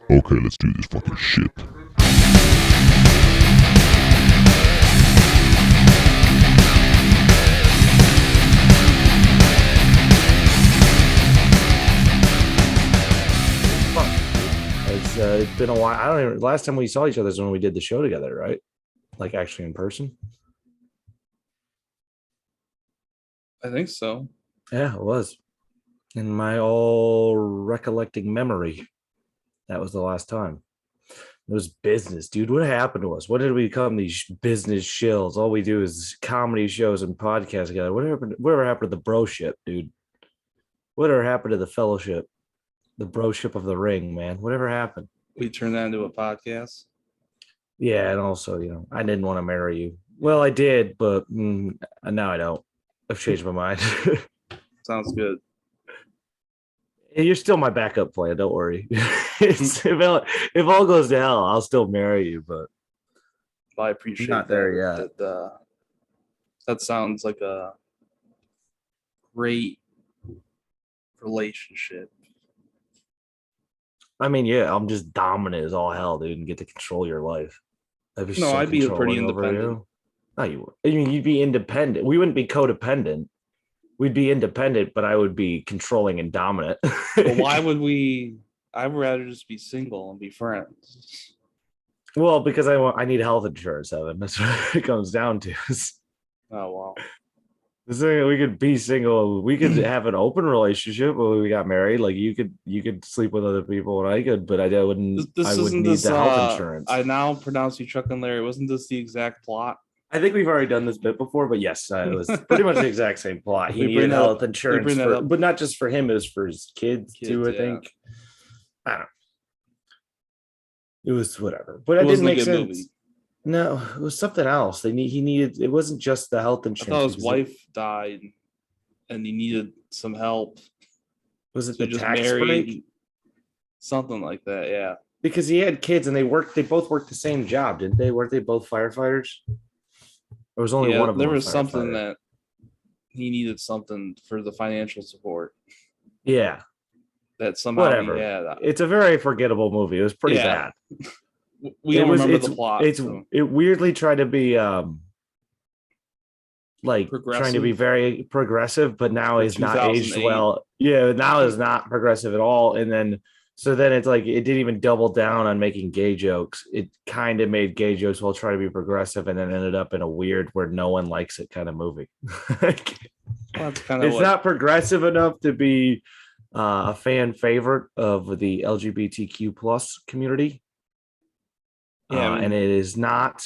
Okay, let's do this fucking shit. It's been a while. I don't even. Last time we saw each other is when we did the show together, right? Like actually in person. I think so. Yeah, it was. In my all recollecting memory, that was the last time. It was business, dude. What happened to us? What did we become? These business shills. All we do is comedy shows and podcasts together. Whatever happened to the broship, dude? Whatever happened to the fellowship, the broship of the ring, man? Whatever happened? We turned that into a podcast. Yeah, and also, I didn't want to marry you. Well, I did, but now I don't. I've changed my mind. Sounds good. You're still my backup plan. Don't worry. If all goes to hell, I'll still marry you. But I appreciate not there yet. That sounds like a great relationship. I mean, yeah, I'm just dominant as all hell, dude, and get to control your life. I'd be pretty independent. No, you would. I mean, you'd be independent. We wouldn't be codependent. We'd be independent, but I would be controlling and dominant. But why would we? I'd rather just be single and be friends. Well, because I need health insurance, Evan. That's what it comes down to. Oh wow. We could be single. We could have an open relationship when we got married. Like you could sleep with other people, and I could, but I wouldn't. I would need the health insurance. I now pronounce you Chuck and Larry. Wasn't this the exact plot? I think we've already done this bit before, but yes, it was pretty much the exact same plot. He needed health insurance, but not just for him; it was for his kids too. I think. I don't know. It was whatever, but it didn't make sense. Movie. No, it was something else. He needed. It wasn't just the health insurance. I thought his wife died, and he needed some help. Was it the tax break? Something like that, yeah. Because he had kids, and they both worked the same job, didn't they? Weren't they both firefighters? There was only one of them. There was something that he needed something for the financial support. Yeah. That somehow It's a very forgettable movie. It was pretty bad. We don't remember the plot. It weirdly tried to be trying to be very progressive, but now is not aged well. Yeah, now is not progressive at all. And then it's like it didn't even double down on making gay jokes. It kind of made gay jokes while trying to be progressive, and then ended up in a weird where no one likes it kind of movie. It's not progressive enough to be a fan favorite of the LGBTQ plus community. Yeah, and it is not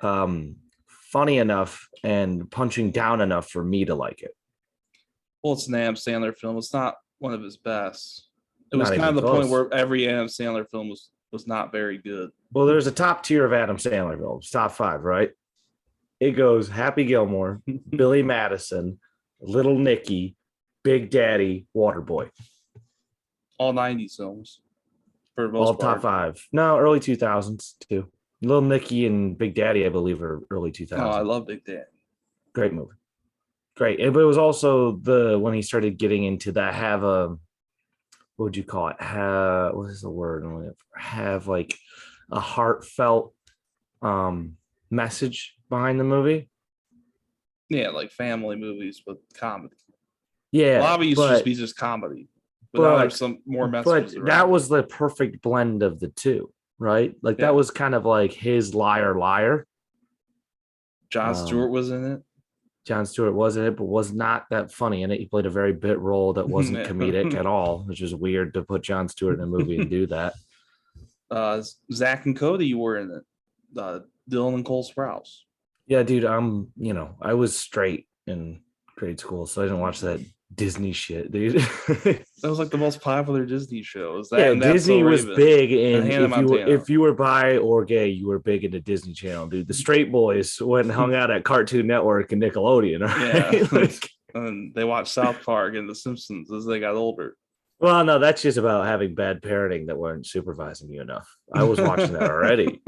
funny enough and punching down enough for me to like it. Well, it's an Adam Sandler film. It's not one of his best. It was kind of the point where every Adam Sandler film was not very good. Well, there's a top tier of Adam Sandler films, top 5, right? It goes Happy Gilmore, Billy Madison, Little Nicky, Big Daddy, Waterboy. All 90s films. For most all part. Top 5. No, early 2000s too. Little Nicky and Big Daddy, I believe, are early 2000s. Oh, I love Big Daddy. Great movie. Great. But it was also when he started getting into that what would you call it? What is the word? Have like a heartfelt message behind the movie. Yeah, like family movies with comedy. Yeah. A lot of it used to be just comedy. But now there's some more messages. But that was the perfect blend of the two, right? Like that was kind of like his liar. Jon Stewart was in it. Jon Stewart was in it, but was not that funny in it. He played a very bit role that wasn't comedic at all, which is weird to put Jon Stewart in a movie and do that. Zach and Cody were in it. Dylan and Cole Sprouse. Yeah, dude. I was straight in grade school, so I didn't watch that Disney shit, dude. That was like the most popular Disney show. Disney was big, and if you were bi or gay, you were big into Disney Channel, dude. The straight boys went and hung out at Cartoon Network and Nickelodeon, right? Yeah. And they watched South Park and The Simpsons as they got older. Well, no, that's just about having bad parenting that weren't supervising you enough. I was watching that already.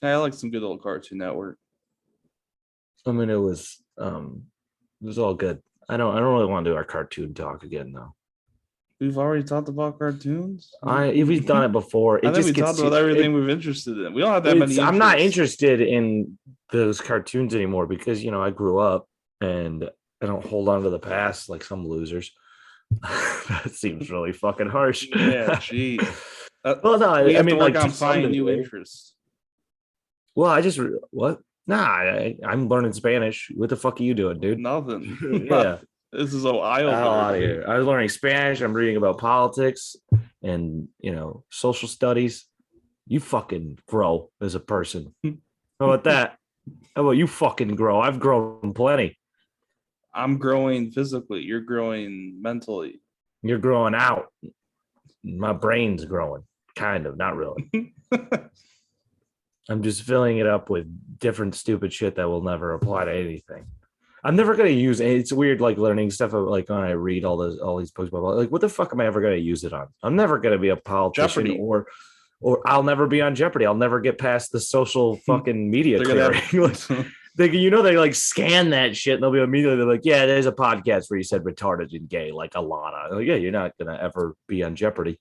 I like some good old Cartoon Network. I mean, it was all good. I don't really want to do our cartoon talk again, though. We've already talked about cartoons. We've done it before. I think we talked about everything we're interested in. We don't have that many interests. I'm not interested in those cartoons anymore because, I grew up and I don't hold on to the past like some losers. That seems really fucking harsh. Yeah, gee. Well, no, we have I mean, to work like, on finding new interests. Well, what? Nah, I'm learning Spanish. What the fuck are you doing, dude? Nothing. Yeah. This is so eye-opener. Out of here. I was learning Spanish. I'm reading about politics and, social studies. You fucking grow as a person. How about that? How about you fucking grow? I've grown plenty. I'm growing physically. You're growing mentally. You're growing out. My brain's growing. Kind of, not really. I'm just filling it up with different stupid shit that will never apply to anything. I'm never gonna use it. It's weird, like learning stuff like when I read all these books about like what the fuck am I ever gonna use it on? I'm never gonna be a politician Jeopardy. or I'll never be on Jeopardy. I'll never get past the social fucking media clearing. They like scan that shit and they'll be immediately they're like, yeah, there's a podcast where you said retarded and gay, like a lot of like, yeah, you're not gonna ever be on Jeopardy.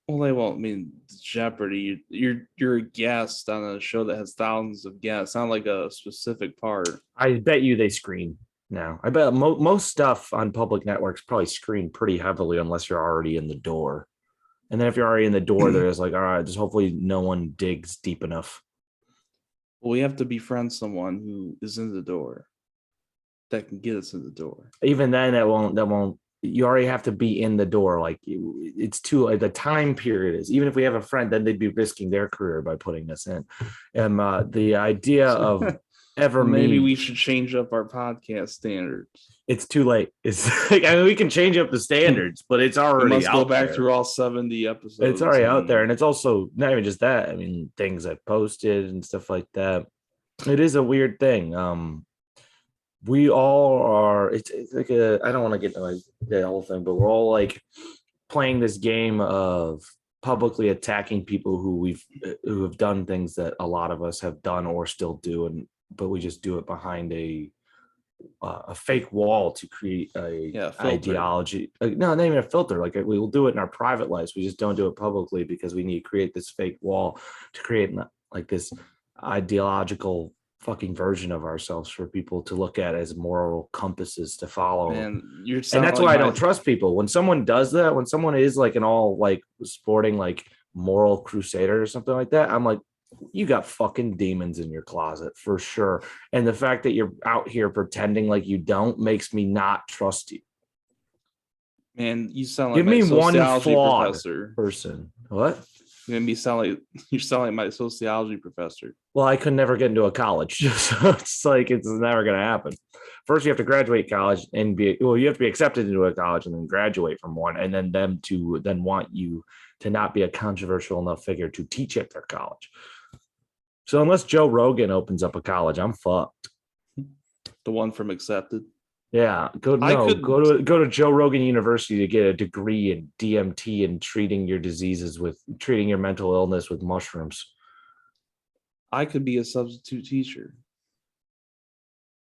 Well, they won't. I mean, Jeopardy. You're a guest on a show that has thousands of guests. Not like a specific part. I bet you they screen now. I bet most stuff on public networks probably screen pretty heavily unless you're already in the door. And then if you're already in the door, they're just like, all right, just hopefully no one digs deep enough. Well, we have to befriend someone who is in the door that can get us in the door. Even then, that won't. You already have to be in the door. Like it's too. The time period is. Even if we have a friend, then they'd be risking their career by putting us in. And the idea of ever maybe we should change up our podcast standards. It's too late. It's like, we can change up the standards, but it's already. We must go back through all 70 episodes. It's already out there, and it's also not even just that. I mean, things I've posted and stuff like that. It is a weird thing. We all are. It's like I don't want to get into like the whole thing, but we're all like playing this game of publicly attacking people who have done things that a lot of us have done or still do, but we just do it behind a fake wall to create a ideology. No, not even a filter. Like we will do it in our private lives. We just don't do it publicly because we need to create this fake wall to create like this ideological fucking version of ourselves for people to look at as moral compasses to follow. And that's why I don't trust people. When someone does that, when someone is like an all like sporting like moral crusader or something like that, I'm like, you got fucking demons in your closet for sure. And the fact that you're out here pretending like you don't makes me not trust you. Man, you sound like give me one flawed professor. Person. What? You sound like my sociology professor. Well, I could never get into a college, so it's like it's never going to happen. First, you have to graduate college and you have to be accepted into a college and then graduate from one, and then them to then want you to not be a controversial enough figure to teach at their college. So unless Joe Rogan opens up a college, I'm fucked. The one from Accepted. Yeah, go to Joe Rogan University to get a degree in DMT and treating your mental illness with mushrooms. I could be a substitute teacher.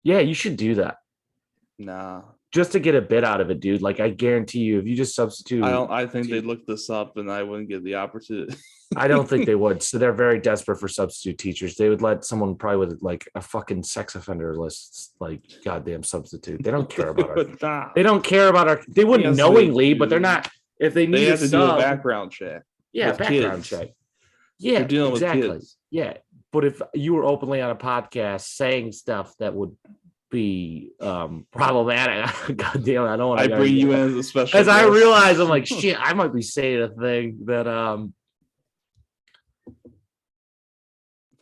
Yeah, you should do that. Nah. Just to get a bit out of it, dude. Like I guarantee you, if you just substitute, I think they'd look this up and I wouldn't get the opportunity. I don't think they would. So they're very desperate for substitute teachers. They would let someone probably with like a fucking sex offender list, like goddamn substitute. They don't care about our. They don't care about our. They wouldn't knowingly, but they're not. If they need they have to do a background check. Yeah, background check. Yeah, exactly. Yeah, but if you were openly on a podcast saying stuff that would be problematic, goddamn, I don't want to. I bring you in as a special. As I realize, I'm like, shit, I might be saying a thing that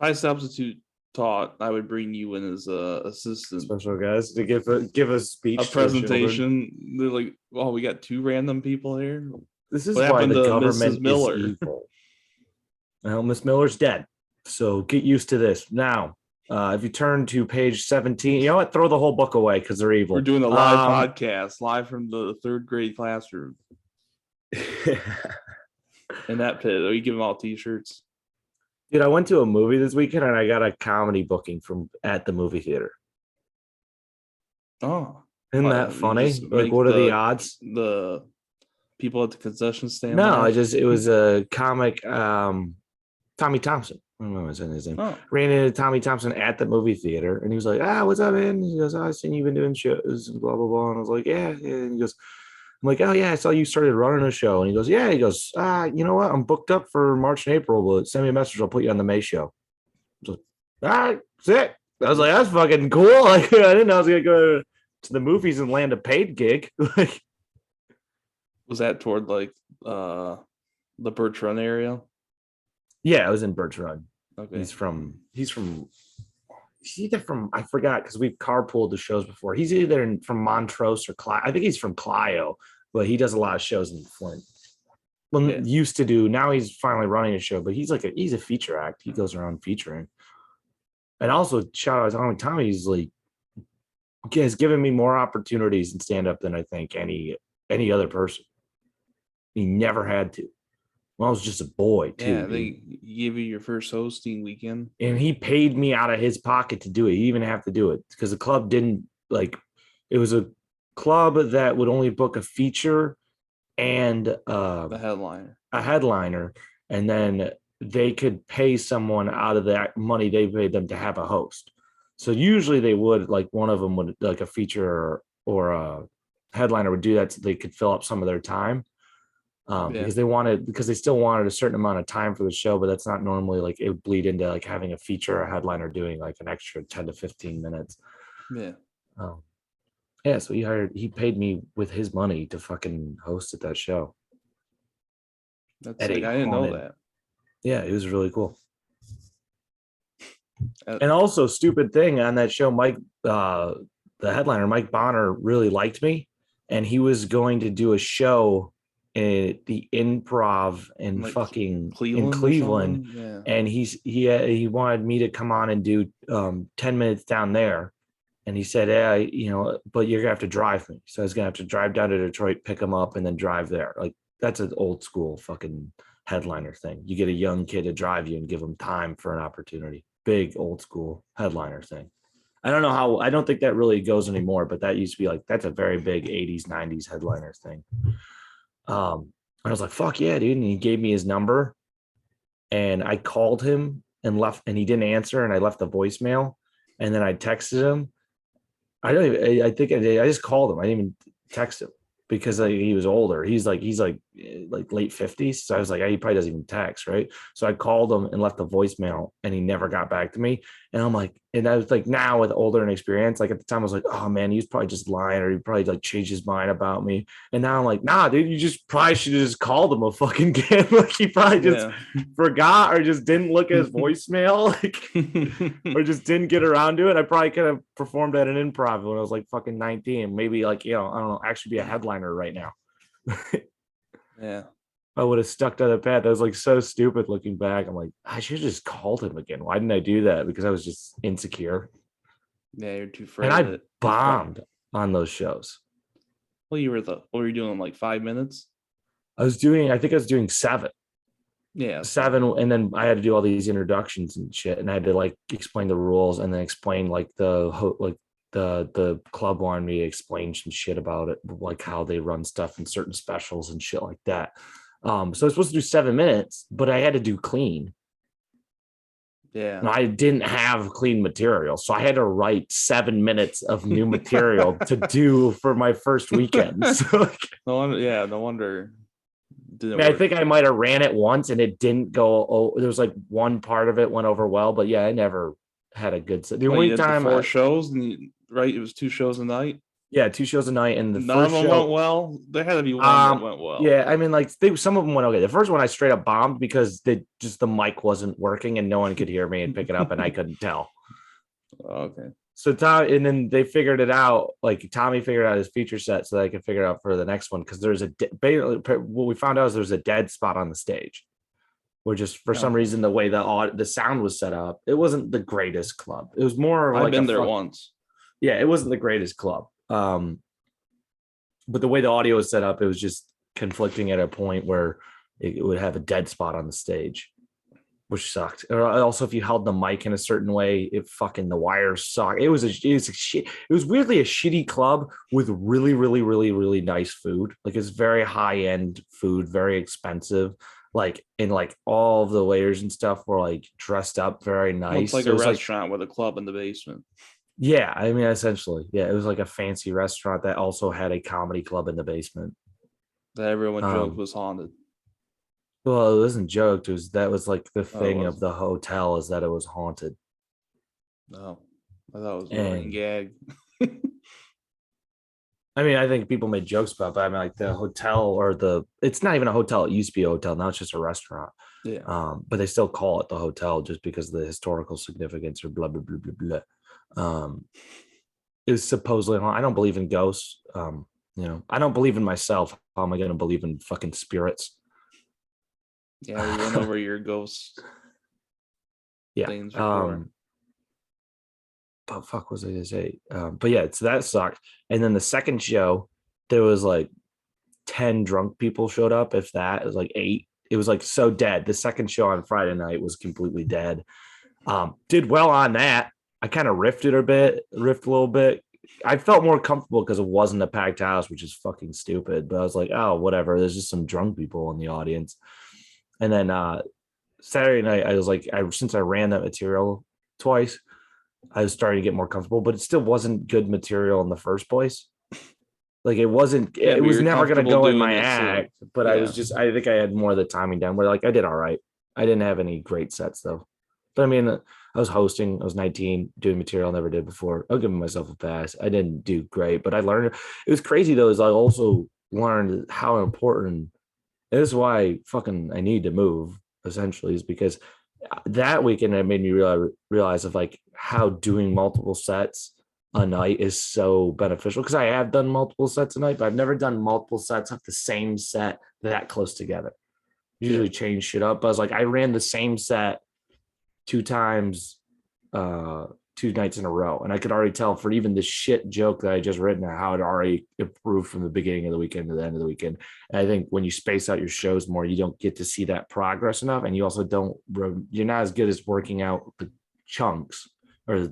If I substitute taught, I would bring you in as a assistant, special guest to give a speech, a presentation. They're like, oh, we got two random people here. This is why the government is evil. Well, Miss Miller's dead, so get used to this. Now, if you turn to page 17, you know what? Throw the whole book away because they're evil. We're doing a live podcast, live from the third grade classroom. Inept Pit. Are you giving all t-shirts? Dude, I went to a movie this weekend and I got a comedy booking at the movie theater. Oh, isn't that funny? Like, what are the odds? The people at the concession stand? No, it was a comic. Tommy Thompson. I don't know what's his name. Oh. Ran into Tommy Thompson at the movie theater, and he was like, what's up, man? He goes, I seen you've been doing shows and blah blah blah. And I was like, yeah. And he goes, I'm like, oh yeah, I saw you started running a show. And he goes, yeah. He goes, you know what? I'm booked up for March and April, but send me a message. I'll put you on the May show. I was like, all right, sick. I was like, that's fucking cool. Like, I didn't know I was gonna go to the movies and land a paid gig. Like, was that toward like the Birch Run area? Yeah, it was in Birch Run. Okay. He's either from, I forgot, because we've carpooled the shows before. He's either from Montrose or Clio. I think he's from Clio, but he does a lot of shows in Flint. Well, used to do. Now he's finally running a show, but he's a feature act. He goes around featuring. And also, shout out to Tommy. He's like, has given me more opportunities in stand up than I think any other person. He never had to. When I was just a boy, too. Yeah, they gave you your first hosting weekend. And he paid me out of his pocket to do it. He even have to do it because the club didn't it was a club that would only book a feature and the headliner. A headliner. And then they could pay someone out of that money they paid them to have a host. So usually they would, like, one of them would, like, a feature or a headliner would do that so they could fill up some of their time. Because they still wanted a certain amount of time for the show, but that's not normally, like, it would bleed into like having a feature or a headliner doing like an extra 10 to 15 minutes. So he paid me with his money to fucking host at that show. That's I didn't know that. Yeah, it was really cool. And also, stupid thing on that show, Mike, the headliner, Mike Bonner, really liked me, and he was going to do a show at the Improv in like Cleveland. Yeah. And he wanted me to come on and do 10 minutes down there. And he said, but you're gonna have to drive me. So I was gonna have to drive down to Detroit, pick him up, and then drive there. Like, that's an old school fucking headliner thing. You get a young kid to drive you and give them time for an opportunity. Big old school headliner thing. I don't think that really goes anymore, but that used to be like, that's a very big 80s, 90s headliner thing. I was like, fuck yeah, dude. And he gave me his number, and I called him and left, and he didn't answer. And I left the voicemail, and then I texted him. I just called him. I didn't even text him because he was older. He's like late 50s. So I was like, he probably doesn't even text. Right. So I called him and left a voicemail, and he never got back to me. And I'm like, and I was like, now with older and experience, like at the time I was like, oh man, he's probably just lying, or he probably like changed his mind about me. And now I'm like, nah, dude, you just probably should have just called him a fucking game. Like, he probably just forgot, or just didn't look at his voicemail, like, or just didn't get around to it. I probably could have performed at an improv when I was like fucking 19. Maybe like, I don't know, actually be a headliner right now. Yeah. I would have stuck to the path. That was like so stupid looking back. I'm like, I should have just called him again. Why didn't I do that? Because I was just insecure. Yeah, you're too afraid. And I bombed on those shows. Well, what were you doing, like 5 minutes? I think I was doing 7. Yeah. 7. And then I had to do all these introductions and shit. And I had to like explain the rules, and then explain like the club wanted me to explain some shit about it, like how they run stuff in certain specials and shit like that. So I was supposed to do 7 minutes, but I had to do clean. Yeah. And I didn't have clean material. So I had to write 7 minutes of new material to do for my first weekend. So no wonder. I think I might have ran it once and it didn't go. There was like one part of it went over well, but yeah, I never had a good set. The only time 4 shows, and right, it was 2 shows a night. Yeah, 2 shows a night, and none of them went well. There had to be one that went well. Yeah, I mean, like some of them went okay. The first one I straight up bombed because the mic wasn't working and no one could hear me and pick it up, and I couldn't tell. Okay. So and then they figured it out. Like Tommy figured out his feature set so that I could figure it out for the next one, because there's what we found out is there's a dead spot on the stage. Or just for some reason the way the sound was set up, it wasn't the greatest club. It was more like I've been there once. Yeah, it wasn't the greatest club. But the way the audio was set up, it was just conflicting at a point where it would have a dead spot on the stage. which sucked. Or also, if you held the mic in a certain way, the wires sucked. It was a shit. It was weirdly a shitty club with really, really, really, really nice food. Like it's very high end food, very expensive. Like in like all of the waiters and stuff were like dressed up very Well, it's nice. like It a was like restaurant with a club in the basement. yeah, I mean essentially, yeah, it was like a fancy restaurant that also had a comedy club in the basement. That everyone joked Um, was haunted. well, it wasn't joked. That was like the Oh, it thing of wasn't. the hotel is that it was haunted. No, I thought it was a running And gag. I mean, I think people made jokes about, it, but I mean, like the hotel or it's not even a hotel. It used to be a hotel. Now it's just a restaurant. Yeah. But they still call it the hotel just because of the historical significance or blah, blah, blah, blah, blah. It was supposedly, I don't believe in ghosts. I don't believe in myself. How am I going to believe in fucking spirits? Yeah, we went over your ghost Yeah. things before. But fuck was I gonna say? But yeah, so that sucked. And then the second show, there was like 10 drunk people showed up, if that. It was like 8. It was like so dead. The second show on Friday night was completely dead. Did well on that. I kind of riffed a little bit. I felt more comfortable because it wasn't a packed house, which is fucking stupid. But I was like, oh, whatever. There's just some drunk people in the audience. And then Saturday night, I was like, since I ran that material twice, I was starting to get more comfortable, but it still wasn't good material in the first place. Like it wasn't, Yeah, it but was you're never going to comfortable go in doing my it, so act, but yeah. I think I had more of the timing down where like I did all right. I didn't have any great sets though. But I mean, I was hosting, I was 19, doing material I never did before. I'll give myself a pass. I didn't do great, but I learned. It was crazy though, is I also learned how important, and this is why fucking I need to move essentially, is because that weekend it made me realize of like how doing multiple sets a night is so beneficial, because I have done multiple sets a night, but I've never done multiple sets of the same set that close together. Usually change shit up. But I was like, I ran the same set 2 times, 2 nights in a row, and I could already tell for even the shit joke that I just written how it already improved from the beginning of the weekend to the end of the weekend. And I think when you space out your shows more, you don't get to see that progress enough, and you also you're not as good as working out the chunks or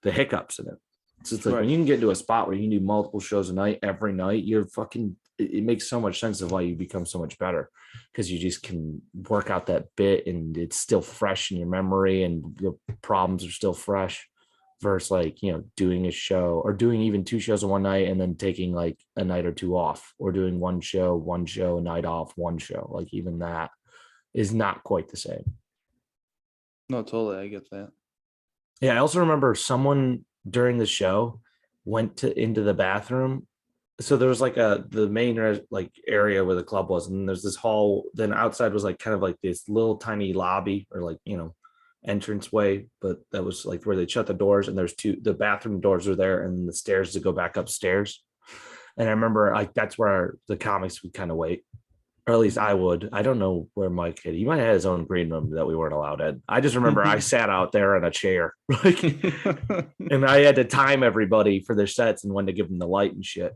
the hiccups in it. So it's like when you can get to a spot where you can do multiple shows a night every night, you're fucking. It makes so much sense of why you become so much better, because you just can work out that bit and it's still fresh in your memory and the problems are still fresh, versus like doing a show or doing even 2 shows in one night and then taking like a night or 2 off, or doing one show, a night off, one show. Like even that is not quite the same. No, totally, I get that. Yeah, I also remember someone during the show went into the bathroom. So there was like the main like area where the club was, and there's this hall. Then outside was like kind of like this little tiny lobby or like entrance way, but that was like where they shut the doors, and the bathroom doors are there, and the stairs to go back upstairs. And I remember like that's where the comics would kind of wait, or at least I would. I don't know where Mike had. He might have had his own green room that we weren't allowed in. I just remember I sat out there in a chair, like, and I had to time everybody for their sets and when to give them the light and shit.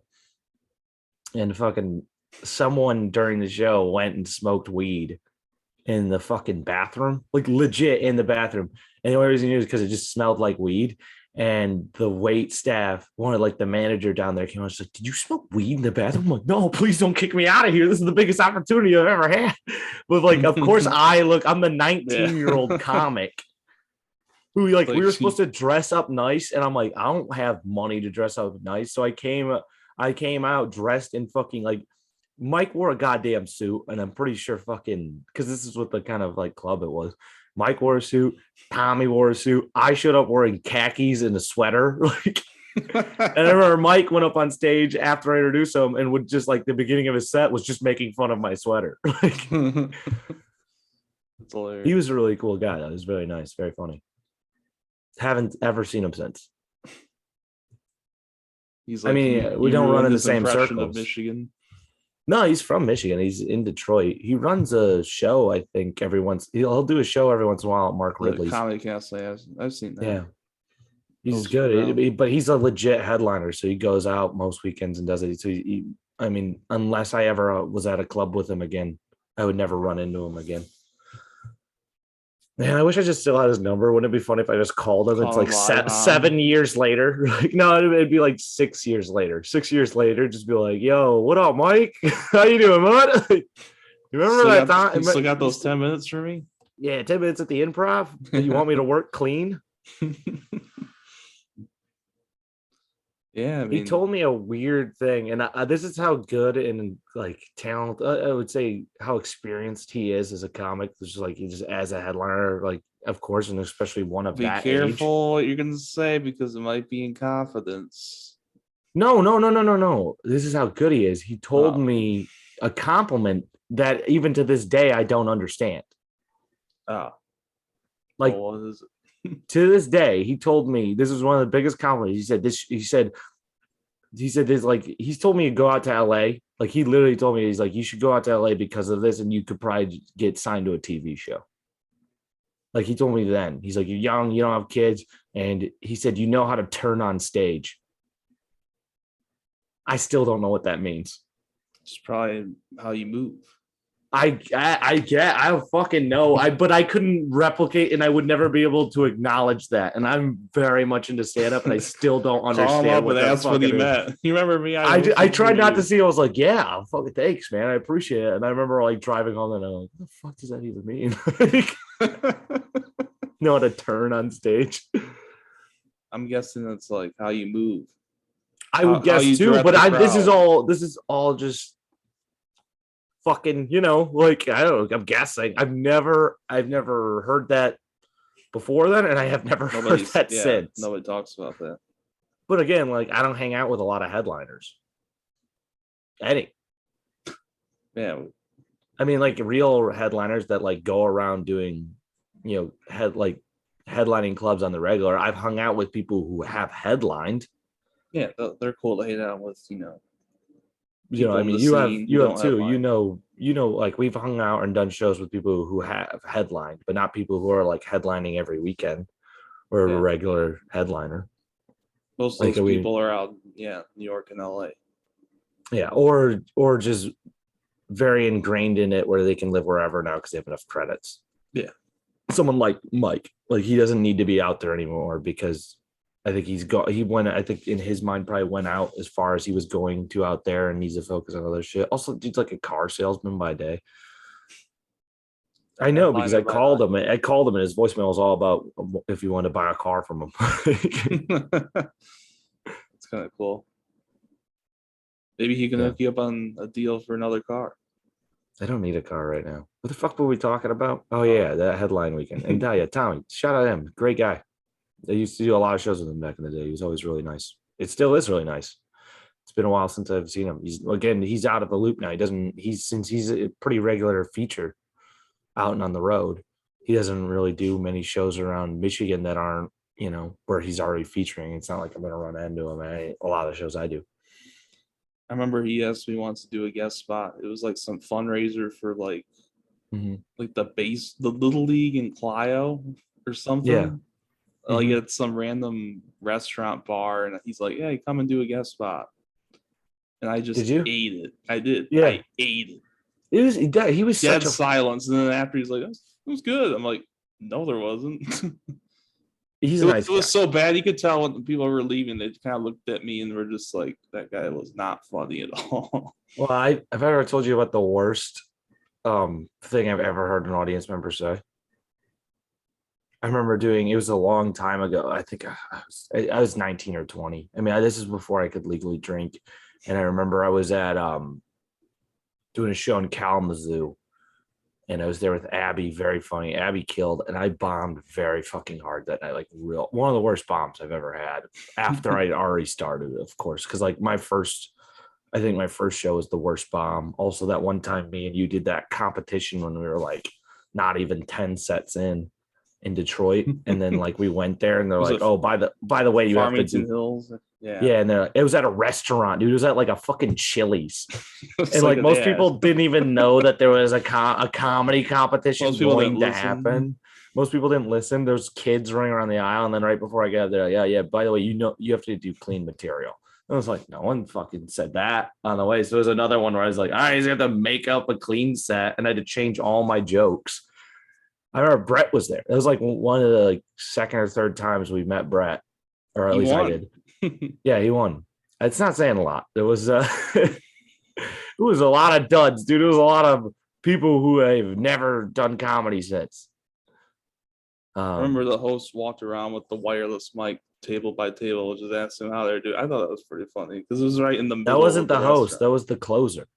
And fucking someone during the show went and smoked weed in the fucking bathroom, like legit in the bathroom. And the only reason is because it just smelled like weed. And the wait staff, one of like the manager down there came on, she's like, "Did you smoke weed in the bathroom?" I'm like, "No, please don't kick me out of here. This is the biggest opportunity I've ever had." But like, of course, I'm the 19-year-old comic who like we were supposed to dress up nice. And I'm like, I don't have money to dress up nice. So I came out dressed in fucking like Mike wore a goddamn suit, and I'm pretty sure fucking because this is what the kind of like club it was. Mike wore a suit, Tommy wore a suit. I showed up wearing khakis and a sweater. Like, and I remember Mike went up on stage after I introduced him and would just like the beginning of his set was just making fun of my sweater. Like, he was a really cool guy. That was very nice, very funny. Haven't ever seen him since. He's like, I mean, we don't run in the same circles. Of Michigan. No, he's from Michigan. He's in Detroit. He runs a show, I think, he'll do a show every once in a while at Mark Ridley's. Comedy Castle, I've seen that. Yeah. He's good. But he's a legit headliner. So he goes out most weekends and does it. So I mean, unless I ever was at a club with him again, I would never run into him again. Man, I wish I just still had his number. Wouldn't it be funny if I just called him? It's Call like him live on. 7 years later. Like, no, it'd be like 6 years later. 6 years later, just be like, "Yo, what up, Mike? How you doing, man? You remember that time? You still got those 10 minutes for me? Yeah, 10 minutes at the Improv. You want me to work clean?" Yeah, I mean, He told me a weird thing, and this is how good and like talent. I would say how experienced he is as a comic. Just like he just as a headliner, like of course, and especially one of be that careful age. what you're gonna say because it might be in confidence. No, no, no, no, no, no. This is how good he is. He told Oh, me a compliment that even to this day I don't understand. oh, Like well, what is it? to this day, he told me this is one of the biggest compliments. He said this. He said this. Like he's told me to go out to LA. Like he literally told me he's like you should go out to LA because of this, and you could probably get signed to a TV show. Like he told me then. He's like you're young, you don't have kids, and he said you know how to turn on stage. I still don't know what that means. It's probably how you move. I fucking know. But I couldn't replicate, and I would never be able to acknowledge that. And I'm very much into stand up, and I still don't Call him understand up what and that ask what he fucking is. meant. You remember me? I tried not to see. I was like, yeah, fucking thanks, man. I appreciate it. And I remember like driving home, and I'm like, what the fuck does that even mean? Know how to turn on stage? I'm guessing it's like how you move. I would How guess you too, direct but the this crowd. is all just fucking, like I don't know, I'm guessing. I've never heard that before then, and I have never heard that since. Nobody talks about that. But again, like I don't hang out with a lot of headliners. Any. Yeah, I mean, like real headliners that like go around doing, headlining clubs on the regular. I've hung out with people who have headlined. yeah, they're cool to hang out with. I People in mean, the you have scene who don't too. headline. Like we've hung out and done shows with people who have headlined, but not people who are like headlining every weekend or a Yeah. regular headliner. Most of Like those people are out, New York and LA. Yeah, or just very ingrained in it where they can live wherever now because they have enough credits. Yeah. Someone like Mike, like he doesn't need to be out there anymore because I think I think in his mind probably went out as far as he was going to out there and needs to focus on other shit. Also, dude's like a car salesman by day. I know because I called him. I called him and his voicemail was all about if you want to buy a car from him. It's kind of cool. Maybe he can hook you up on a deal for another car. I don't need a car right now. What the fuck were we talking about? Oh yeah, that headline weekend. And yeah, Tommy, shout out him. Great guy. I used to do a lot of shows with him back in the day. He was always really nice. It still is really nice. It's been a while since I've seen him. He's out of the loop now. He's a pretty regular feature out and on the road. He doesn't really do many shows around Michigan that aren't, where he's already featuring. It's not like I'm gonna run into him at a lot of the shows I do. I remember he asked me once to do a guest spot. It was like some fundraiser for like the little league in Clio or something. Yeah. Like at some random restaurant bar, and he's like, "Yeah, come and do a guest spot." And I just ate it. I did. Yeah. I ate it. He was such a silence, and then after he's like, "It was good." I'm like, "No, there wasn't." He's nice. It was so bad. You could tell when people were leaving, they kind of looked at me and were just like, "That guy was not funny at all." Well, I've ever told you about the worst thing I've ever heard an audience member say. I remember it was a long time ago. I think I was 19 or 20. I mean, this is before I could legally drink. And I remember I was at doing a show in Kalamazoo, and I was there with Abby, very funny. Abby killed, and I bombed very fucking hard that night, like one of the worst bombs I've ever had after I'd already started, of course, because like my first show was the worst bomb. Also, that one time me and you did that competition when we were like not even 10 sets in Detroit, and then like we went there and they're like, "Oh, by the way, you Farmington have to do Hills." Yeah, and it was at a restaurant, dude. It was at like a fucking Chili's, and like most people didn't even know that there was a comedy competition going to happen. Most people didn't listen. There's kids running around the aisle, and then right before I got there, yeah. By the way, you have to do clean material. And I was like, no one fucking said that on the way. So there was another one where I was like, all right, he's got to make up a clean set, and I had to change all my jokes. I remember Brett was there. It was like one of the like second or third times we met Brett, or at He least I won. did. Yeah, he won. It's not saying a lot. There was it was a lot of duds, dude. It was a lot of people who have never done comedy since. I remember the host walked around with the wireless mic table by table, just asking him how they're doing. I thought that was pretty funny because it was right in the that middle wasn't of the the host. restaurant. That was the closer.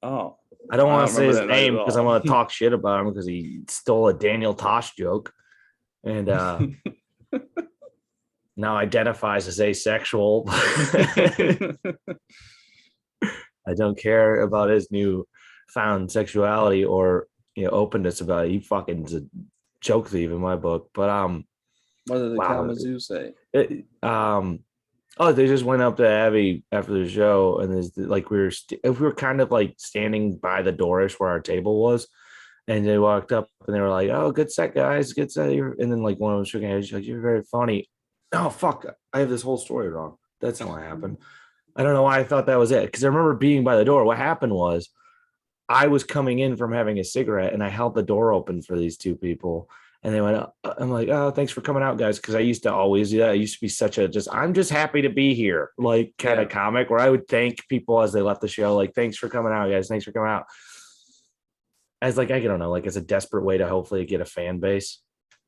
Oh, I don't I want don't to say remember his that night name at because I'm all. going to talk shit about him because he stole a Daniel Tosh joke and now identifies as asexual. I don't care about his new found sexuality or openness about it. He fucking is a joke thief in my book. But What did the wow. Kalamazoo say? Oh, they just went up to Abby after the show, and there's like we were kind of like standing by the doorish where our table was, and they walked up and they were like, "Oh, good set, guys, good set." And then like one of them shook hands, like, "You're very funny." Oh fuck, I have this whole story wrong. That's how it happened. I don't know why I thought that was it because I remember being by the door. What happened was I was coming in from having a cigarette and I held the door open for these two people. And they went, I'm like, oh, thanks for coming out, guys. Cause I used to always do that. I used to be such a I'm just happy to be here, like kind of comic where I would thank people as they left the show, like, thanks for coming out, guys. Thanks for coming out. As like, I don't know, like it's a desperate way to hopefully get a fan base.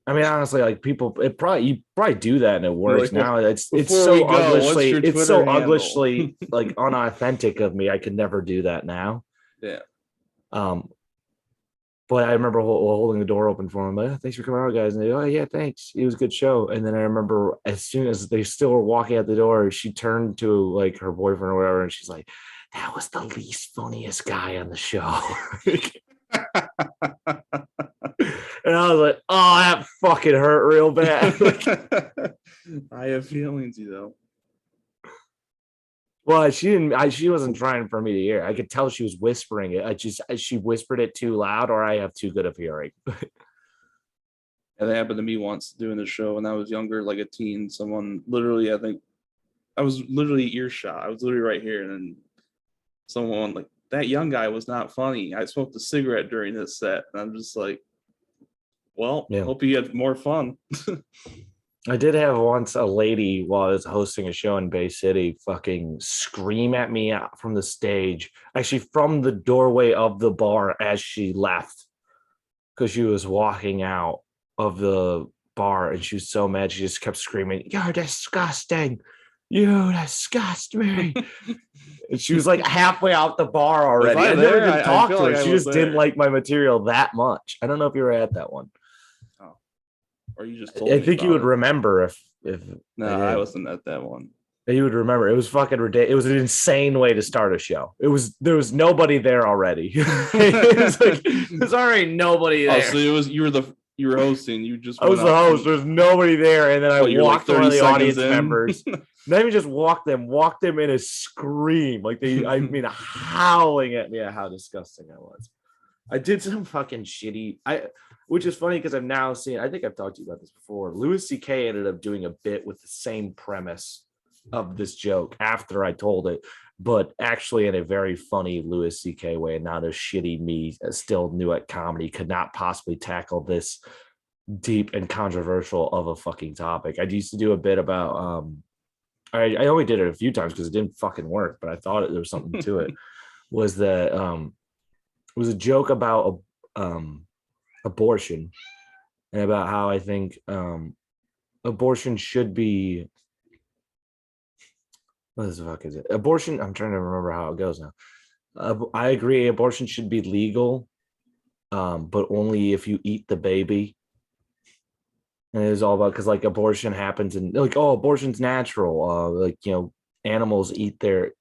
I mean, honestly, like people, you probably do that and it works. Like, well, now it's before so we go, what's uglishly, your it's Twitter so handle? uglishly like unauthentic of me. I could never do that now. Yeah. But I remember holding the door open for him. Like, oh, thanks for coming out, guys. And they go, oh, yeah, thanks. It was a good show. And then I remember as soon as they still were walking out the door, she turned to like her boyfriend or whatever. And she's like, that was the least funniest guy on the show. And I was like, oh, that fucking hurt real bad. I have feelings, you know. Well, she didn't. She wasn't trying for me to hear. I could tell she was whispering it. She whispered it too loud, or I have too good of hearing. And it happened to me once doing the show when I was younger, like a teen. Someone literally, I think, I was literally earshot. I was literally right here, and then someone like that young guy was not funny. I smoked a cigarette during this set, and I'm just like, well, Yeah. hope you had more fun. I did have once a lady while I was hosting a show in Bay City fucking scream at me out from the stage, actually from the doorway of the bar as she left, because she was walking out of the bar and she was so mad. She just kept screaming, "You're disgusting. You disgust me." And she was like halfway out the bar already. I never even talked to her. She just didn't like my material that much. I don't know if you were at that one. Or you just I think you would remember if no, I wasn't at that one. You would remember. It was fucking ridiculous. It was an insane way to start a show. There was nobody there already. There's already nobody there. Oh, so you were hosting. You just I was the host. There's nobody there, and then I walked like one of the audience members. Not even just walked them in a scream, like I mean, howling at me at how disgusting I was. I did some fucking shitty. Which is funny because I've now seen. I think I've talked to you about this before. Louis C.K. ended up doing a bit with the same premise of this joke after I told it, but actually in a very funny Louis C.K. way, and not a shitty me still new at comedy could not possibly tackle this deep and controversial of a fucking topic. I used to do a bit about I only did it a few times because it didn't fucking work, but I thought there was something to it. Was that it was a joke about abortion and about how I think abortion should be. What the fuck is it? Abortion. I'm trying to remember how it goes now. I agree. Abortion should be legal, but only if you eat the baby. And it's all about because like abortion happens and like, oh, abortion's natural. Like, animals eat their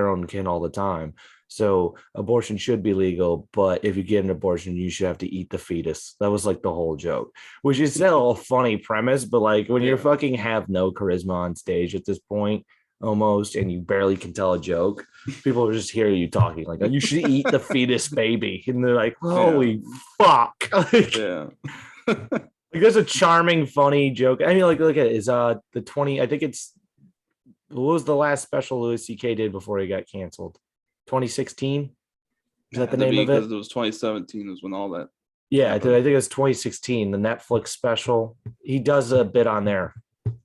own kin all the time. So abortion should be legal, but if you get an abortion, you should have to eat the fetus. That was like the whole joke, which is still a funny premise, but like when you fucking have no charisma on stage at this point, almost, and you barely can tell a joke, people will just hear you talking like, you should eat the fetus baby, and they're like, holy fuck. Like there's a charming, funny joke. I mean, like, look at it. Is the 20? I think it's what was the last special Louis C.K. did before he got canceled? 2016. Is that the name of it? Because it was 2017 was when all that Yeah, I happened? think it's 2016, the Netflix special. He does a bit on there,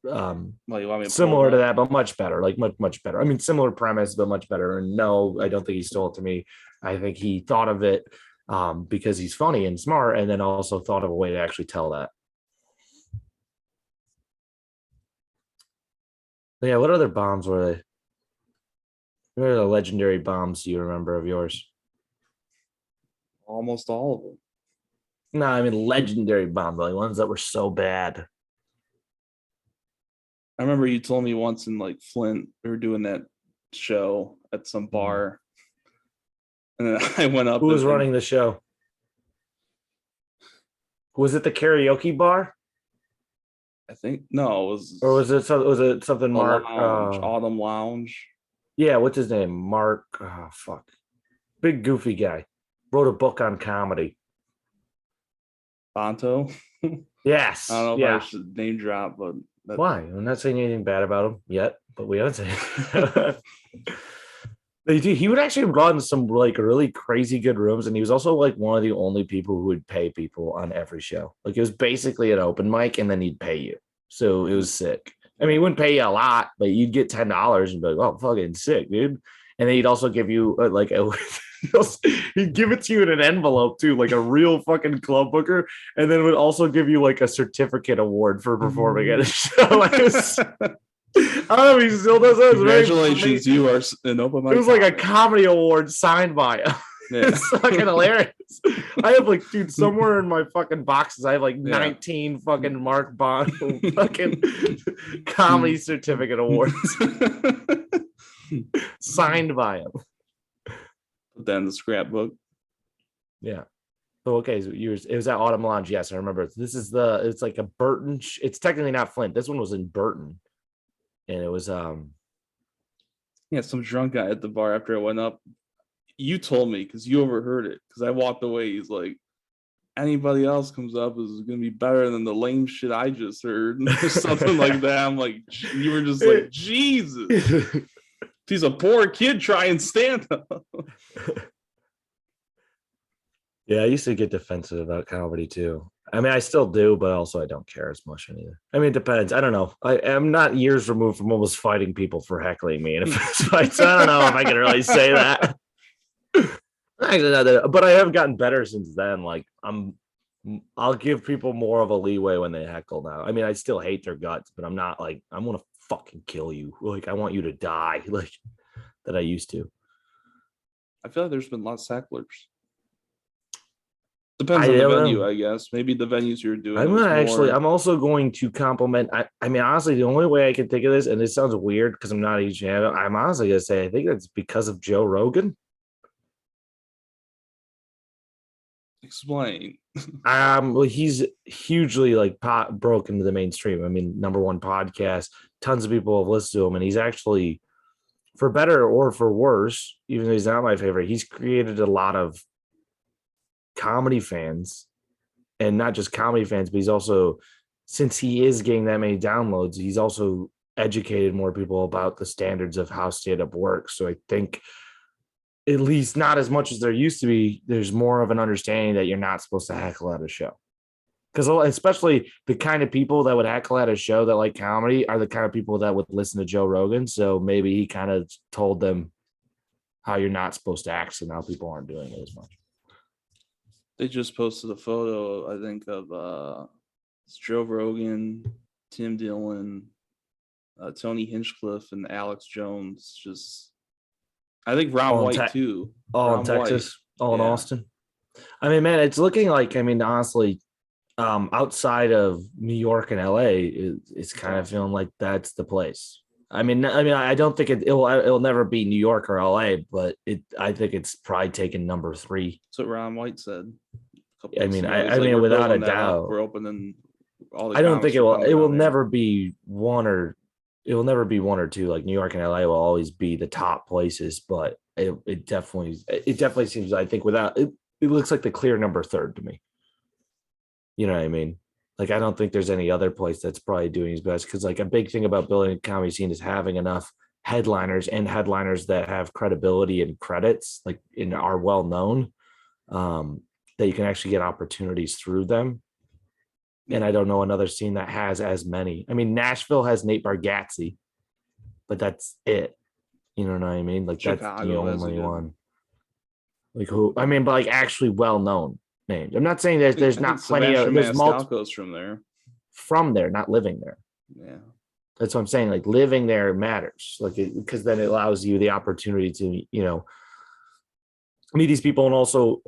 Well, you want me to pull similar it to up? that, but much better. Like much better. I mean, similar premise, but much better. And no, I don't think he stole it to me. I think he thought of it because he's funny and smart, and then also thought of a way to actually tell that. But yeah, what other bombs were they? What are the legendary bombs you remember of yours? Almost all of them. No, I mean legendary bombs, like ones that were so bad. I remember you told me once in like Flint, we were doing that show at some bar, and then I went up. Who was and running the show? Was it the karaoke bar, I think no, it or was it something the Mark? lounge, Autumn Lounge. Yeah, what's his name? Mark. Oh fuck, big goofy guy. Wrote a book on comedy. Bonto. Yes. I don't know if Yeah. I should name drop, but Why? I'm not saying anything bad about him yet, but we haven't said. He would actually run some like really crazy good rooms, and he was also like one of the only people who would pay people on every show. Like it was basically an open mic, and then he'd pay you. So it was sick. I mean, he wouldn't pay you a lot, but you'd get $10 and be like, "Oh, fucking sick, dude!" And then he'd also give you he'd give it to you in an envelope too, like a real fucking club booker, and then would also give you like a certificate award for performing at a show. I don't know if he still does that. congratulations, you are an open mic. It was like a comedy award signed by him. Yeah. It's fucking hilarious. I have like, dude, somewhere in my fucking boxes, I have like 19 fucking Mark Bond fucking comedy certificate awards signed by him. Put that in the scrapbook. Yeah. So okay, so it was at Autumn Lounge. Yes, I remember. It's like a Burton. It's technically not Flint. This one was in Burton, and it was Yeah, some drunk guy at the bar after I went up. You told me because you overheard it. Because I walked away. He's like, anybody else comes up is gonna be better than the lame shit I just heard, or something like that. I'm like, you were just like, Jesus. He's a poor kid trying stand up. Yeah, I used to get defensive about comedy too. I mean, I still do, but also I don't care as much either. I mean, it depends. I don't know. I'm not years removed from almost fighting people for heckling me in a fist fight, so I don't know if I can really say that. Actually, not that, but I have gotten better since then. Like I'll give people more of a leeway when they heckle now. I mean, I still hate their guts, but I'm not like I'm gonna fucking kill you. Like I want you to die, like that I used to. I feel like there's been lots of hecklers. Depends on the venue, I guess. Maybe the venues you're doing. I'm also going to compliment. I mean, honestly, the only way I can think of this, and this sounds weird because I'm not a huge fan of it, I'm honestly gonna say I think that's because of Joe Rogan. Explain. Well, he's hugely like broke into the mainstream. I mean, #1 podcast. Tons of people have listened to him, and he's actually, for better or for worse, even though he's not my favorite, he's created a lot of comedy fans, and not just comedy fans, but he's also, since he is getting that many downloads, he's also educated more people about the standards of how stand-up works. So I think, at least not as much as there used to be, there's more of an understanding that you're not supposed to heckle at a show. Because especially the kind of people that would heckle at a show that like comedy are the kind of people that would listen to Joe Rogan. So maybe he kind of told them how you're not supposed to act, so now people aren't doing it as much. They just posted a photo, I think, of Joe Rogan, Tim Dillon, Tony Hinchcliffe, and Alex Jones. Just, I think Ron White too. All in Texas, all in Austin. I mean, man, it's looking like, I mean, honestly, outside of New York and LA, it's kind of feeling like that's the place. I mean, I don't think it'll never be New York or LA, but I think it's probably taken number 3. That's what Ron White said. I mean, without a doubt, we're opening all the. I don't think it will never be one or 2. Like New York and LA will always be the top places, but it definitely seems, I think, without it looks like the clear number 3 to me. You know what I mean? Like, I don't think there's any other place that's probably doing his best, because like a big thing about building a comedy scene is having enough headliners, and headliners that have credibility and credits, like are well known. that you can actually get opportunities through them. And I don't know another scene that has as many. I mean, Nashville has Nate Bargatze, but that's it. You know what I mean? Like that's the Chicago has a only good- one. Like who? I mean, but like actually well-known names. I'm not saying that there's I not think plenty of. Sebastian There's multiple Maniscalco's from there. from there, not living there. Yeah. That's what I'm saying. Like living there matters. Like because then it allows you the opportunity to meet these people and also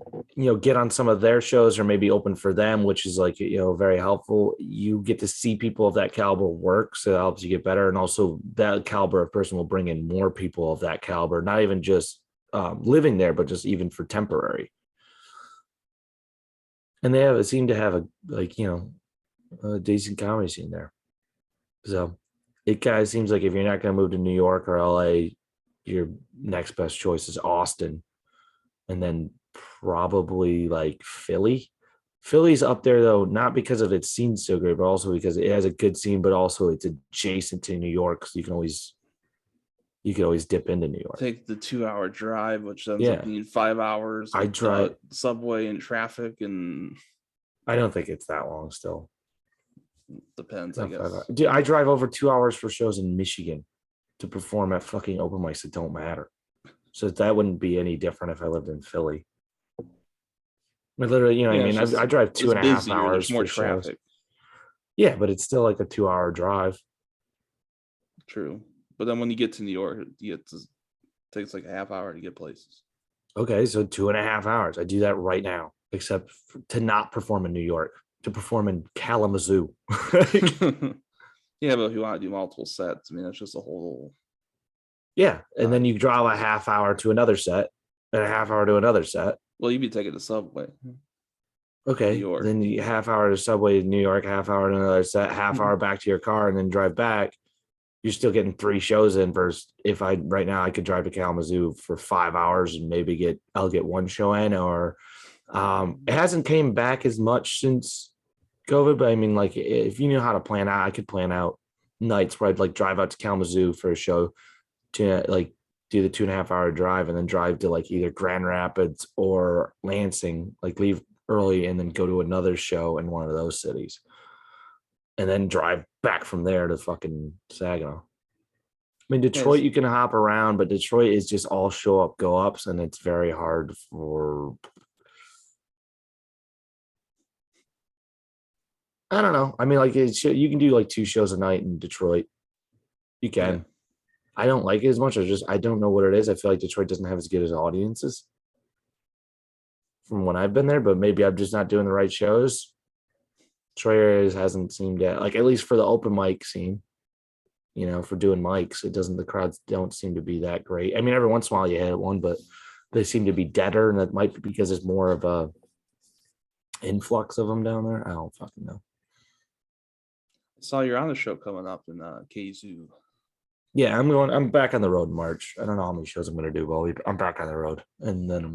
get on some of their shows or maybe open for them, which is like very helpful. You get to see people of that caliber work, so it helps you get better. And also that caliber of person will bring in more people of that caliber, not even just living there, but just even for temporary. And they seem to have a decent comedy scene there. So it kind of seems like if you're not going to move to New York or LA, your next best choice is Austin. And then probably like Philly. Philly's up there though, not because of its scene so great, but also because it has a good scene, but also it's adjacent to New York, so you can always dip into New York. Take the 2-hour drive, which ends up being 5 hours. I drive subway and traffic, and I don't think it's that long still. Depends, I guess. Dude, I drive over 2 hours for shows in Michigan to perform at fucking open mics that don't matter. So that wouldn't be any different if I lived in Philly. But literally, I drive 2.5 hours. There's more for traffic. shows. Yeah, but it's still like a 2-hour drive. True. But then when you get to New York, it takes like a half hour to get places. Okay, so 2.5 hours. I do that right now, except to not perform in New York, to perform in Kalamazoo. Yeah, but if you want to do multiple sets, I mean, that's just a whole. Yeah, and then you drive a half hour to another set, and a half hour to another set. Well, you'd be taking the subway. Okay, then you half hour to subway to New York, half hour to another set, half hour back to your car, and then drive back. You're still getting 3 shows in versus if right now I could drive to Kalamazoo for 5 hours and maybe I'll get 1 show in, or it hasn't came back as much since COVID, but I mean, like if you knew how to plan out, I could plan out nights where I'd like drive out to Kalamazoo for a show to like do the 2.5 hour drive and then drive to like either Grand Rapids or Lansing, like leave early and then go to another show in one of those cities and then drive back from there to fucking Saginaw. I mean, Detroit, you can hop around, but Detroit is just all show up, go ups, and it's very hard for. I don't know. I mean, like you can do like 2 shows a night in Detroit. You can. Yeah. I don't like it as much. I don't know what it is. I feel like Detroit doesn't have as good as audiences from when I've been there, but maybe I'm just not doing the right shows. Detroit hasn't seemed to, like, at least for the open mic scene, for doing mics, the crowds don't seem to be that great. I mean, every once in a while you hit one, but they seem to be deader, and that might be because there's more of a influx of them down there. I don't fucking know. I saw you're on a show coming up in KZoo. Yeah, I'm back on the road in March. I don't know how many shows I'm going to do, but I'm back on the road. And then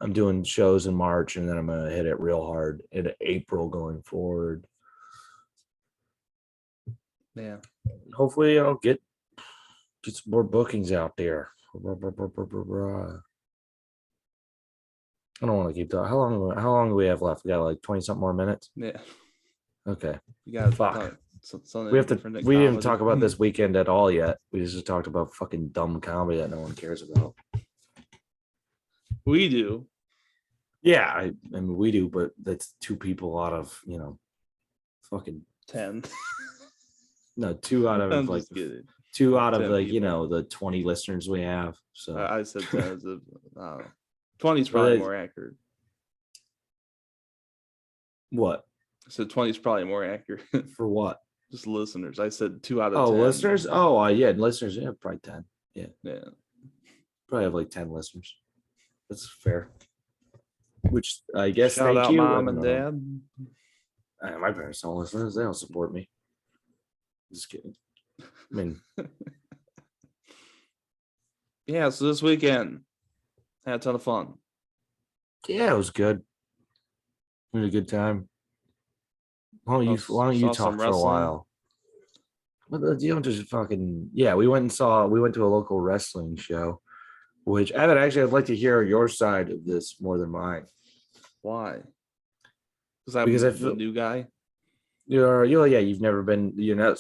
I'm doing shows in March, and then I'm going to hit it real hard in April going forward. Yeah. Hopefully I'll get some more bookings out there. I don't want to keep talking. How long do we have left? We got like 20 something more minutes. Yeah. Okay. You got fuck. We didn't talk about this weekend at all yet. We just talked about fucking dumb comedy that no one cares about. We do. Yeah, I mean we do, but that's 2 people out of fucking 10. No, 2 out of like 2 out of like people. The 20 listeners we have. So I said 10. 20 is probably more accurate. What? I said 20 is probably more accurate. For what? Just listeners. I said 2 out of 10. Oh, listeners? Oh, yeah, listeners. Yeah, probably 10. Yeah. Yeah. Probably have like 10 listeners. That's fair. Which I guess Shout thank out you. Mom and Dad. My parents don't listen. They don't support me. Just kidding. I mean, yeah. So this weekend, had a ton of fun. Yeah, it was good. We had a good time. Why don't you talk for a while? But you don't just fucking we went to a local wrestling show, which Evan, actually I'd like to hear your side of this more than mine. Why? Because I I'm feel a new guy. you've never been, not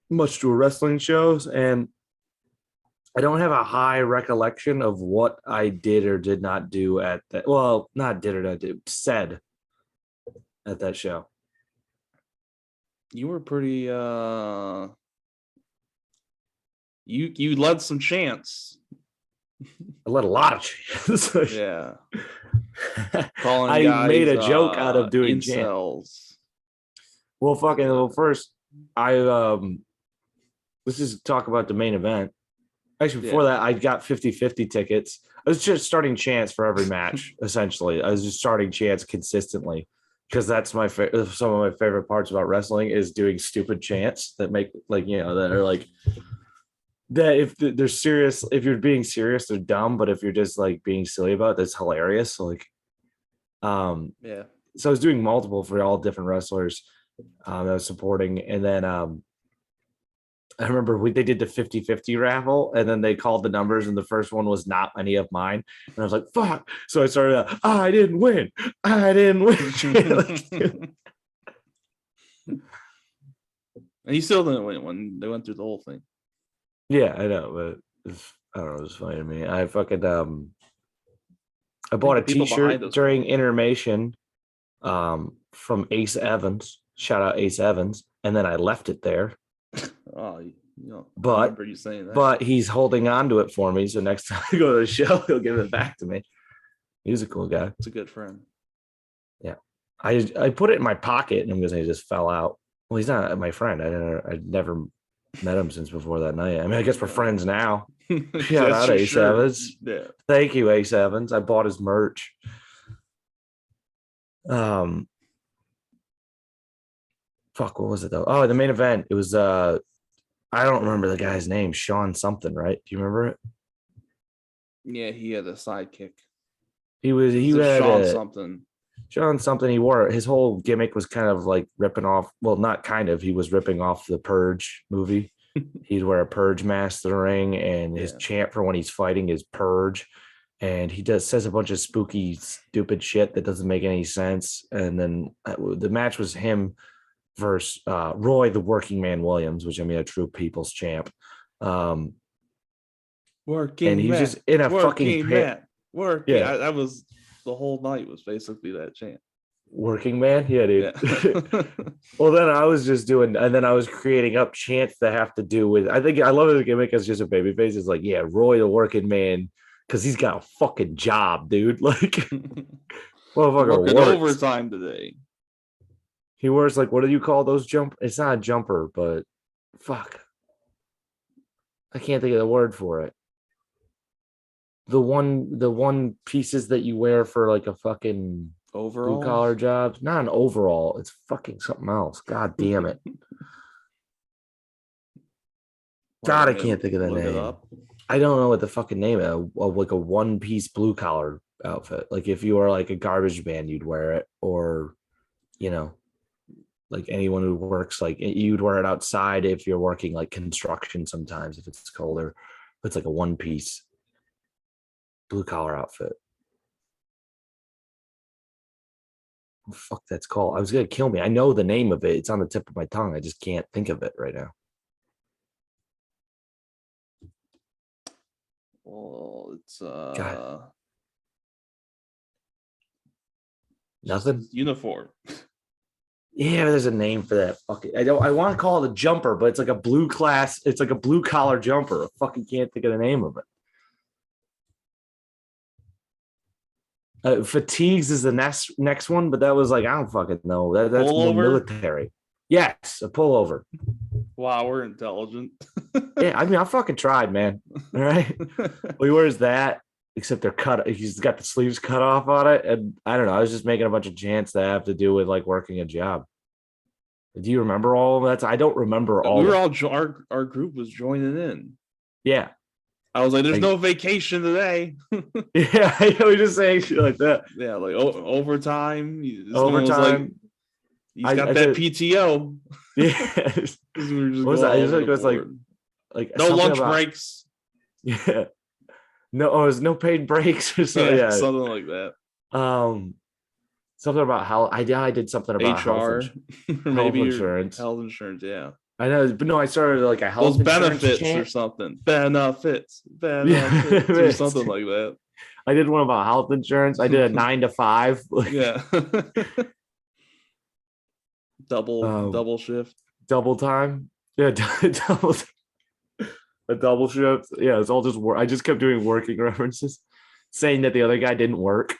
much to wrestling shows, and I don't have a high recollection of what I did or did not do at that. Well, not did or not did, said at that show. You were pretty you led some chants. I let a lot of chance. Yeah. Calling I guys made a joke out of doing chant. incels. Well, first, let's just talk about the main event. Actually, before that, I got 50-50 tickets. I was just starting chants for every match, essentially. I was just starting chants consistently because that's some of my favorite parts about wrestling is doing stupid chants that make that are like that if they're serious, if you're being serious, they're dumb, but if you're just like being silly about it, that's hilarious. So, Yeah. So I was doing multiple for all different wrestlers that I was supporting, and then I remember they did the 50-50 raffle, and then they called the numbers, and the first one was not any of mine. And I was like, fuck. So I started, I didn't win. I didn't win. And you still didn't win when they went through the whole thing. Yeah, I know, but I don't know, it was funny to me. I fucking I bought a t-shirt during intermission from Ace Evans. Shout out Ace Evans. And then I left it there. Oh, I remember you saying that. But he's holding on to it for me. So next time I go to the show, he'll give it back to me. He's a cool guy. It's a good friend. Yeah. I put it in my pocket, and I'm gonna say he just fell out. Well, he's not my friend. I'd never met him since before that night. I mean, I guess we're friends now. Shout out Ace Evans. Yeah. Thank you, Ace Evans. I bought his merch. Fuck, what was it though? Oh, the main event. It was I don't remember the guy's name. Sean something, right? Do you remember it? Yeah, he had a sidekick. He had Sean something. Sean something. He wore his whole gimmick was kind of like ripping off. Well, not kind of. He was ripping off the Purge movie. He'd wear a Purge mask to the ring, and his chant for when he's fighting is Purge. And he says a bunch of spooky, stupid shit that doesn't make any sense. And then the match was him versus Roy, the Working Man Williams, which I mean a true people's champ. Working and he was just in a fucking man. Working. Yeah, that was the whole night was basically that chant. Working Man, yeah, dude. Yeah. Well, then I was just doing, and then I was creating up chants that have to do with. I think I love the gimmick as just a babyface. It's like, yeah, Roy, the Working Man, because he's got a fucking job, dude. Like, motherfucker working works overtime today. He wears like, what do you call those jump? It's not a jumper, but fuck, I can't think of the word for it. The one pieces that you wear for like a fucking overall blue collar job, not an overall. It's fucking something else. God damn it. God, I can't think of the name. I don't know what the fucking name of like a one piece blue collar outfit. Like if you are like a garbage man, you'd wear it, or like anyone who works, like you'd wear it outside if you're working like construction sometimes if it's colder. It's like a one piece blue collar outfit. What the fuck that's called? I was gonna kill me. I know the name of it. It's on the tip of my tongue. I just can't think of it right now. Well, it's God. Nothing. Uniform. Yeah, there's a name for that. Fucking, I want to call it a jumper, but it's like a blue class. It's like a blue collar jumper. I fucking can't think of the name of it. Fatigues is the next one, but that was like, I don't fucking know. That's more military. Yes, a pullover. Wow, we're intelligent. Yeah, I mean, I fucking tried, man. All right. Well, he wears that, except they're cut. He's got the sleeves cut off on it. And I don't know. I was just making a bunch of chants that have to do with like working a job. Do you remember all of that? I don't remember all. We were all our group was joining in. Yeah. I was like, "There's no vacation today." Yeah, we just saying shit like that. Yeah, like overtime. Overtime. He's got that PTO. Yeah. What was that? It was like no lunch breaks. Yeah. No, it was no paid breaks or something. Yeah, something like that. Something about health. I did something about HR, or maybe your insurance. health insurance. Yeah, I know, but no, I started like a health those insurance benefits chant. or something. Benefits Yeah, or something like that. I did one about health insurance. I did a 9 to 5. Yeah. double shift. Double time. Yeah, double a double shift. Yeah, it's all just work. I just kept doing working references, saying that the other guy didn't work.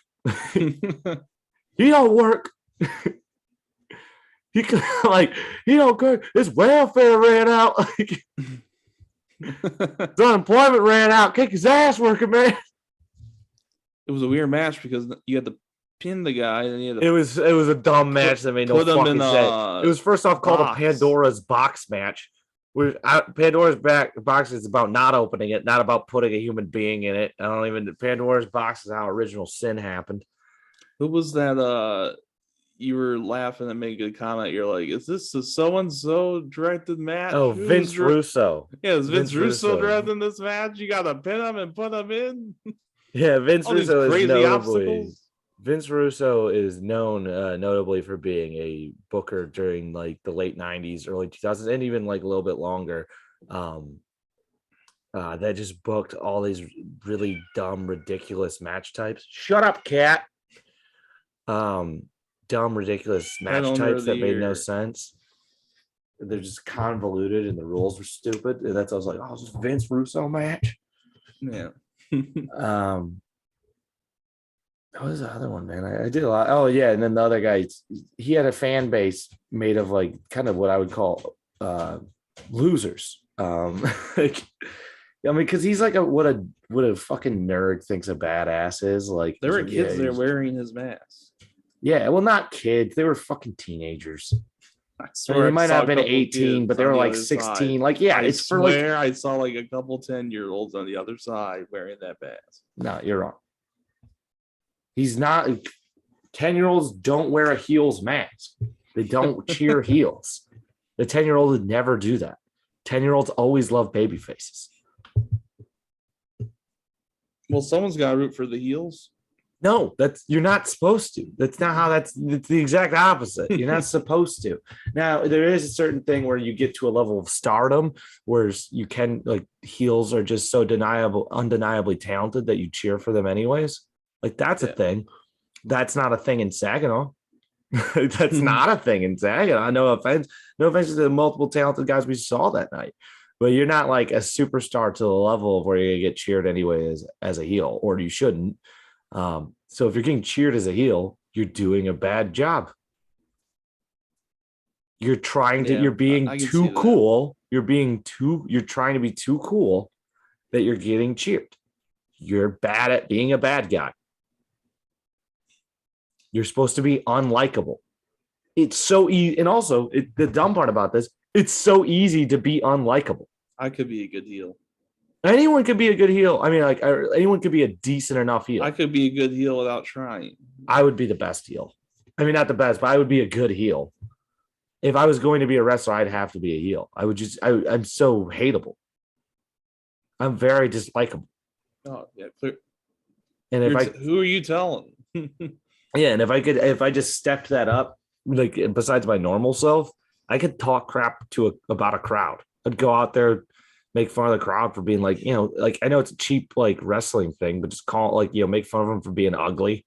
He don't work. He like he don't care. His welfare ran out. Like his unemployment ran out. Kick his ass working, man. It was a weird match because you had to pin the guy, and you had to It was a dumb match that made no fucking sense. It was first off called a Pandora's box match. Where Pandora's box is about not opening it, not about putting a human being in it. Pandora's box is how original sin happened. Who was that? You were laughing and making a comment. You're like, "Is this a so and so directed match?" Oh, Vince Russo. Yeah, is Vince Russo directing this match? You gotta pin him and put him in. Yeah, Vince Russo is notably. Obstacles. Vince Russo is known notably for being a booker during like the late 90s, early 2000s, and even like a little bit longer. That just booked all these really dumb, ridiculous match types. Shut up, cat. Dumb, ridiculous match types that made no sense. They're just convoluted and the rules were stupid. And that's I was like, oh, it's a Vince Russo match. Yeah. What was the other one, man? I did a lot. Oh, yeah. And then the other guy, he had a fan base made of like kind of what I would call losers. Like, I mean, because he's like what a fucking nerd thinks a badass is. Like, there were kids there wearing his mask. Yeah, well, not kids. They were fucking teenagers. I swear, they might have been 18, but they were like 16. Side. Like, yeah, I swear I saw like a couple 10-year-olds on the other side wearing that mask. No, you're wrong. He's not. 10-year-olds don't wear a heels mask. They don't cheer heels. The 10-year-old would never do that. 10-year-olds always love baby faces. Well, someone's got to root for the heels. No, you're not supposed to. That's not how it's the exact opposite. You're not supposed to. Now, there is a certain thing where you get to a level of stardom where you can, like, heels are just so undeniably talented that you cheer for them anyways. Like, that's a thing. That's not a thing in Saginaw. That's not a thing in Saginaw. No offense to the multiple talented guys we saw that night. But you're not like a superstar to the level of where you're gonna get cheered anyway as a heel, or you shouldn't. So if you're getting cheered as a heel, you're doing a bad job. You're trying to, you're being too cool. You're trying to be too cool that you're getting cheered. You're bad at being a bad guy. You're supposed to be unlikable. It's so easy. And also the dumb part about this, it's so easy to be unlikable. I could be a good heel. Anyone could be a good heel. I mean, like, anyone could be a decent enough heel. I could be a good heel without trying. I would be the best heel. I mean, not the best, but I would be a good heel. If I was going to be a wrestler, I'd have to be a heel. I'm so hateable. I'm very dislikable. Oh, yeah, clear. And who are you telling? Yeah, and if I just stepped that up, like, besides my normal self, I could talk crap about a crowd. I'd go out there, make fun of the crowd for being like, like, I know it's a cheap like wrestling thing, but just call it, like, make fun of them for being ugly.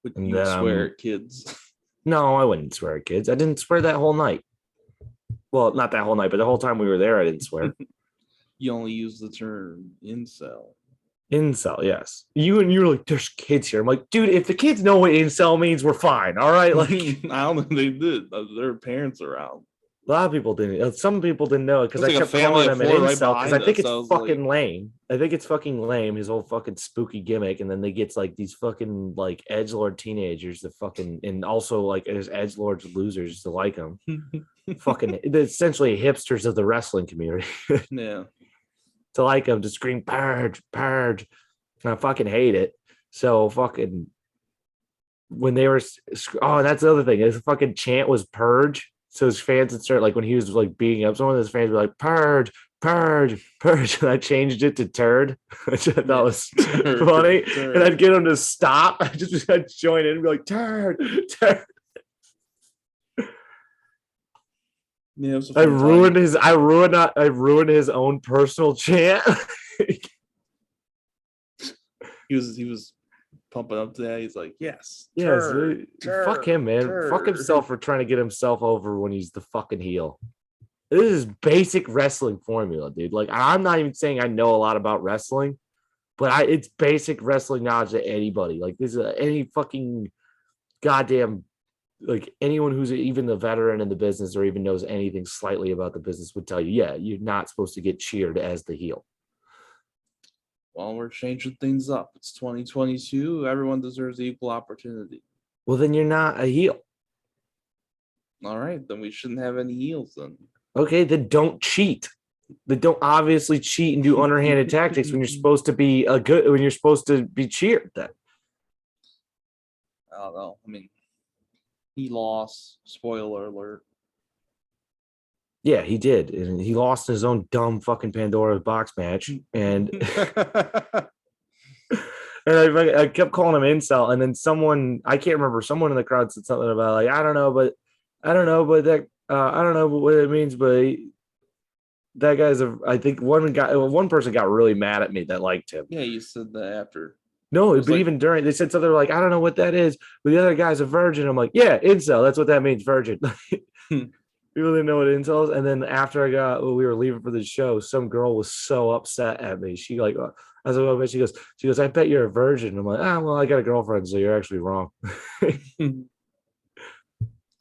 Would you swear at kids? No, I wouldn't swear at kids. I didn't swear that whole night. Well, not that whole night, but the whole time we were there, I didn't swear. You only use the term incel. Incel, yes. You're like, there's kids here. I'm like, dude, if the kids know what incel means, we're fine. All right. Like, I don't think they did. Their parents around. A lot of people didn't. Some people didn't know it because I kept calling him an incel because I think it's fucking lame. I think it's fucking lame, his whole fucking spooky gimmick. And then they get like these fucking like edgelord teenagers that fucking, and also like there's edgelord losers to like him. Fucking, they're essentially hipsters of the wrestling community. Yeah. To like him, to scream purge, purge. And I fucking hate it. So fucking when they were, and that's the other thing. His fucking chant was purge. So his fans would start, like, when he was like beating up someone, his fans were like, purge, purge, purge. And I changed it to turd, which I thought was Turd, funny. turd. And I'd get him to stop. I'd join in and be like, turd, turd. Yeah, it was a I fun ruined time. I ruined his own personal chant. He was pumping up to that. He's like, yes. Yes, turd, fuck turd, him, man. Fuck turd." himself for trying to get himself over when he's the fucking heel. This is basic wrestling formula, dude. Like, I'm not even saying I know a lot about wrestling, but it's basic wrestling knowledge to anybody. Like, this is any fucking goddamn, like, anyone who's even the veteran in the business or even knows anything slightly about the business would tell you, yeah, you're not supposed to get cheered as the heel. Well, we're changing things up. It's 2022. Everyone deserves equal opportunity. Well, then you're not a heel. All right, then we shouldn't have any heels then. Okay, then don't cheat. Then don't obviously cheat and do underhanded tactics when you're supposed to be when you're supposed to be cheered. Then I don't know. I mean, he lost. Spoiler alert. yeah, he did, and he lost his own dumb fucking Pandora's box match, and and I kept calling him incel, and then someone I can't remember someone in the crowd said something about like I don't know, but I don't know what it means, but that guy's I think one person got really mad at me that liked him. Yeah, you said that after. No, but like, even during they said something like I don't know what that is, but the other guy's a virgin. I'm like, yeah, incel. That's what that means, virgin. People didn't know what incel is. And then after we were leaving for the show, some girl was so upset at me. She like, I was like, oh, she goes, I bet you're a virgin. I'm like, well, I got a girlfriend, so you're actually wrong.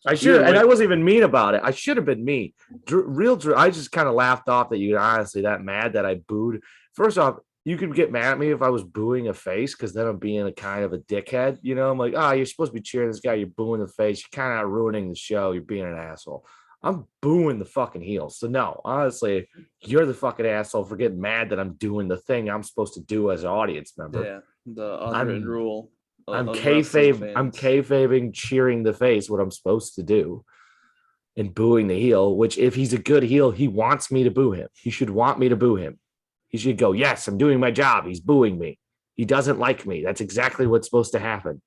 I should, and I wasn't even mean about it. I should have been mean. Drew, I just kind of laughed off that you honestly that mad that I booed. First off, you could get mad at me if I was booing a face because then I'm being a kind of a dickhead. You know, I'm like, you're supposed to be cheering this guy. You're booing the face. You're kind of ruining the show. You're being an asshole. I'm booing the fucking heel. So no, honestly, you're the fucking asshole for getting mad that I'm doing the thing I'm supposed to do as an audience member. Yeah, the unwritten rule. I'm kayfabing cheering the face, what I'm supposed to do, and booing the heel, which if he's a good heel, he wants me to boo him. He should want me to boo him. He should go, yes, I'm doing my job. He's booing me. He doesn't like me. That's exactly what's supposed to happen.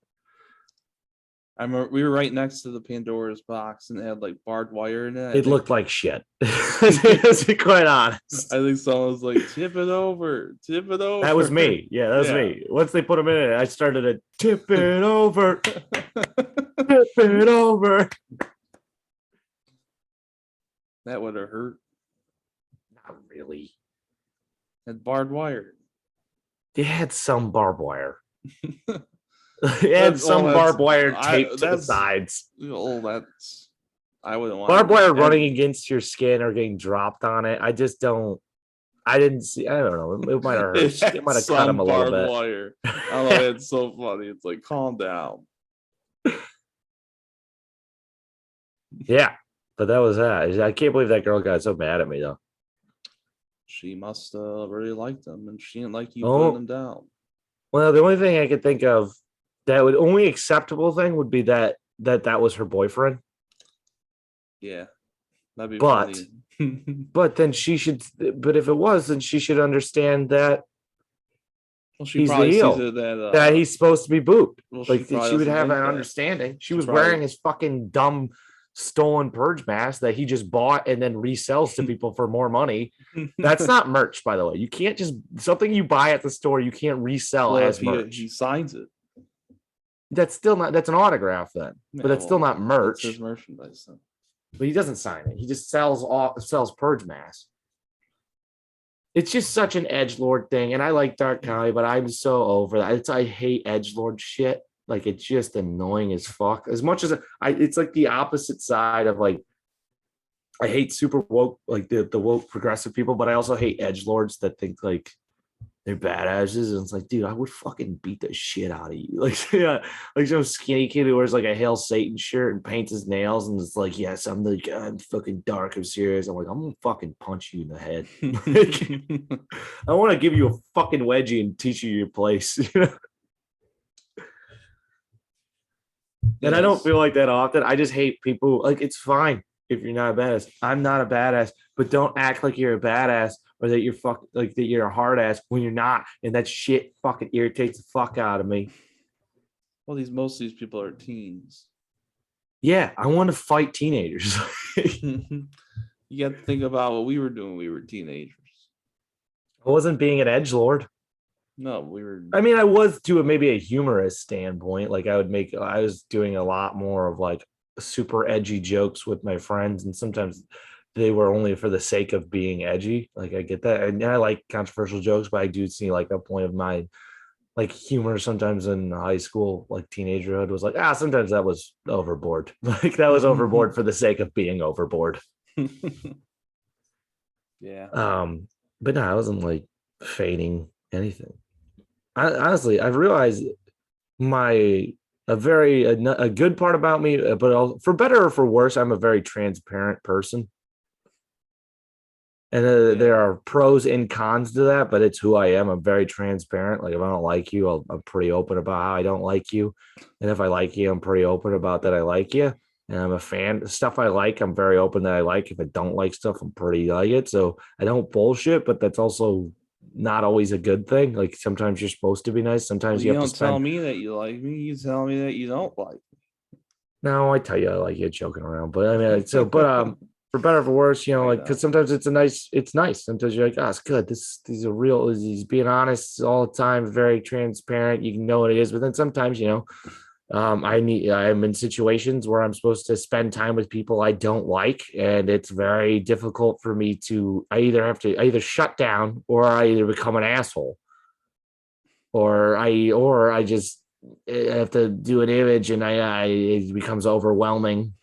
I remember we were right next to the Pandora's box and it had like barbed wire in it. It looked like shit. To be quite honest. I think someone was like, tip it over. That was me. Yeah, that was me. Once they put him in it, I started to tip it over. Tip it over. That would have hurt. Not really. Had barbed wire. It had some barbed wire. It had some barbed wire taped to the sides. Oh, that's I wouldn't want barbed wire running against your skin or getting dropped on it. I just don't. I didn't see. I don't know. It might have hurt. It might have cut him a little bit. Wire. I don't know. It's so funny. It's like calm down. Yeah, but that was that. I can't believe that girl got so mad at me though. She must really liked him, and she didn't like you putting him down. Well, the only thing I could think of that would only acceptable thing would be that was her boyfriend. Yeah, that'd be funny. But then she should. But if it was, then she should understand that he's the heel. That he's supposed to be booed. Well, like she would have an understanding. She was wearing his fucking dumb stolen purge mask that he just bought and then resells to people for more money. That's not merch, by the way. You can't just something you buy at the store. You can't resell as merch. He signs it. That's still not. That's an autograph then, but that's still not merch. That's his merchandise. Then. But he doesn't sign it. He just sells purge masks. It's just such an edgelord thing, and I like Dark County, but I'm so over that. I hate edgelord shit. Like it's just annoying as fuck. As much as it's like the opposite side of like I hate super woke, like the woke progressive people, but I also hate edgelords that think like they're badasses. And it's like, dude, I would fucking beat the shit out of you. Like, yeah, like some skinny kid who wears like a Hail Satan shirt and paints his nails and it's like, yes, I'm fucking dark, I'm serious. I'm like, I'm gonna fucking punch you in the head. I want to give you a fucking wedgie and teach you your place. You know? And I don't feel like that often. I just hate people. Like, it's fine if you're not a badass. I'm not a badass, but don't act like you're a badass or that you're like that you're a hard ass when you're not. And that shit fucking irritates the fuck out of me. Well, most of these people are teens. Yeah, I want to fight teenagers. You got to think about what we were doing when we were teenagers. I wasn't being an edgelord. No, we were. I mean, I was to maybe a humorous standpoint. Like I was doing a lot more of like super edgy jokes with my friends, and sometimes they were only for the sake of being edgy. Like I get that, and I like controversial jokes, but I do see like a point of mine, like humor sometimes in high school, like teenagerhood was like, sometimes that was overboard. Like that was overboard for the sake of being overboard. Yeah. But no, I wasn't like fading anything. Honestly, I've realized a good part about me, but for better or for worse, I'm a very transparent person. And there are pros and cons to that, but it's who I am. I'm very transparent. Like if I don't like you, I'm pretty open about how I don't like you. And if I like you, I'm pretty open about that I like you. And I'm a fan. Stuff I like, I'm very open that I like. If I don't like stuff, I'm pretty like it. So I don't bullshit, but that's also not always a good thing. Like sometimes you're supposed to be nice. Sometimes you have don't to spend. Tell me that you like me. You tell me that you don't like me. No, I tell you I like you, joking around. But I mean, for better or for worse, like because sometimes it's nice. Sometimes you're like, it's good. These are real. He's being honest all the time, very transparent. You can know what it is. But then sometimes, I'm in situations where I'm supposed to spend time with people I don't like, and it's very difficult for me to. I either shut down or I either become an asshole, or I just have to do an image, and it becomes overwhelming.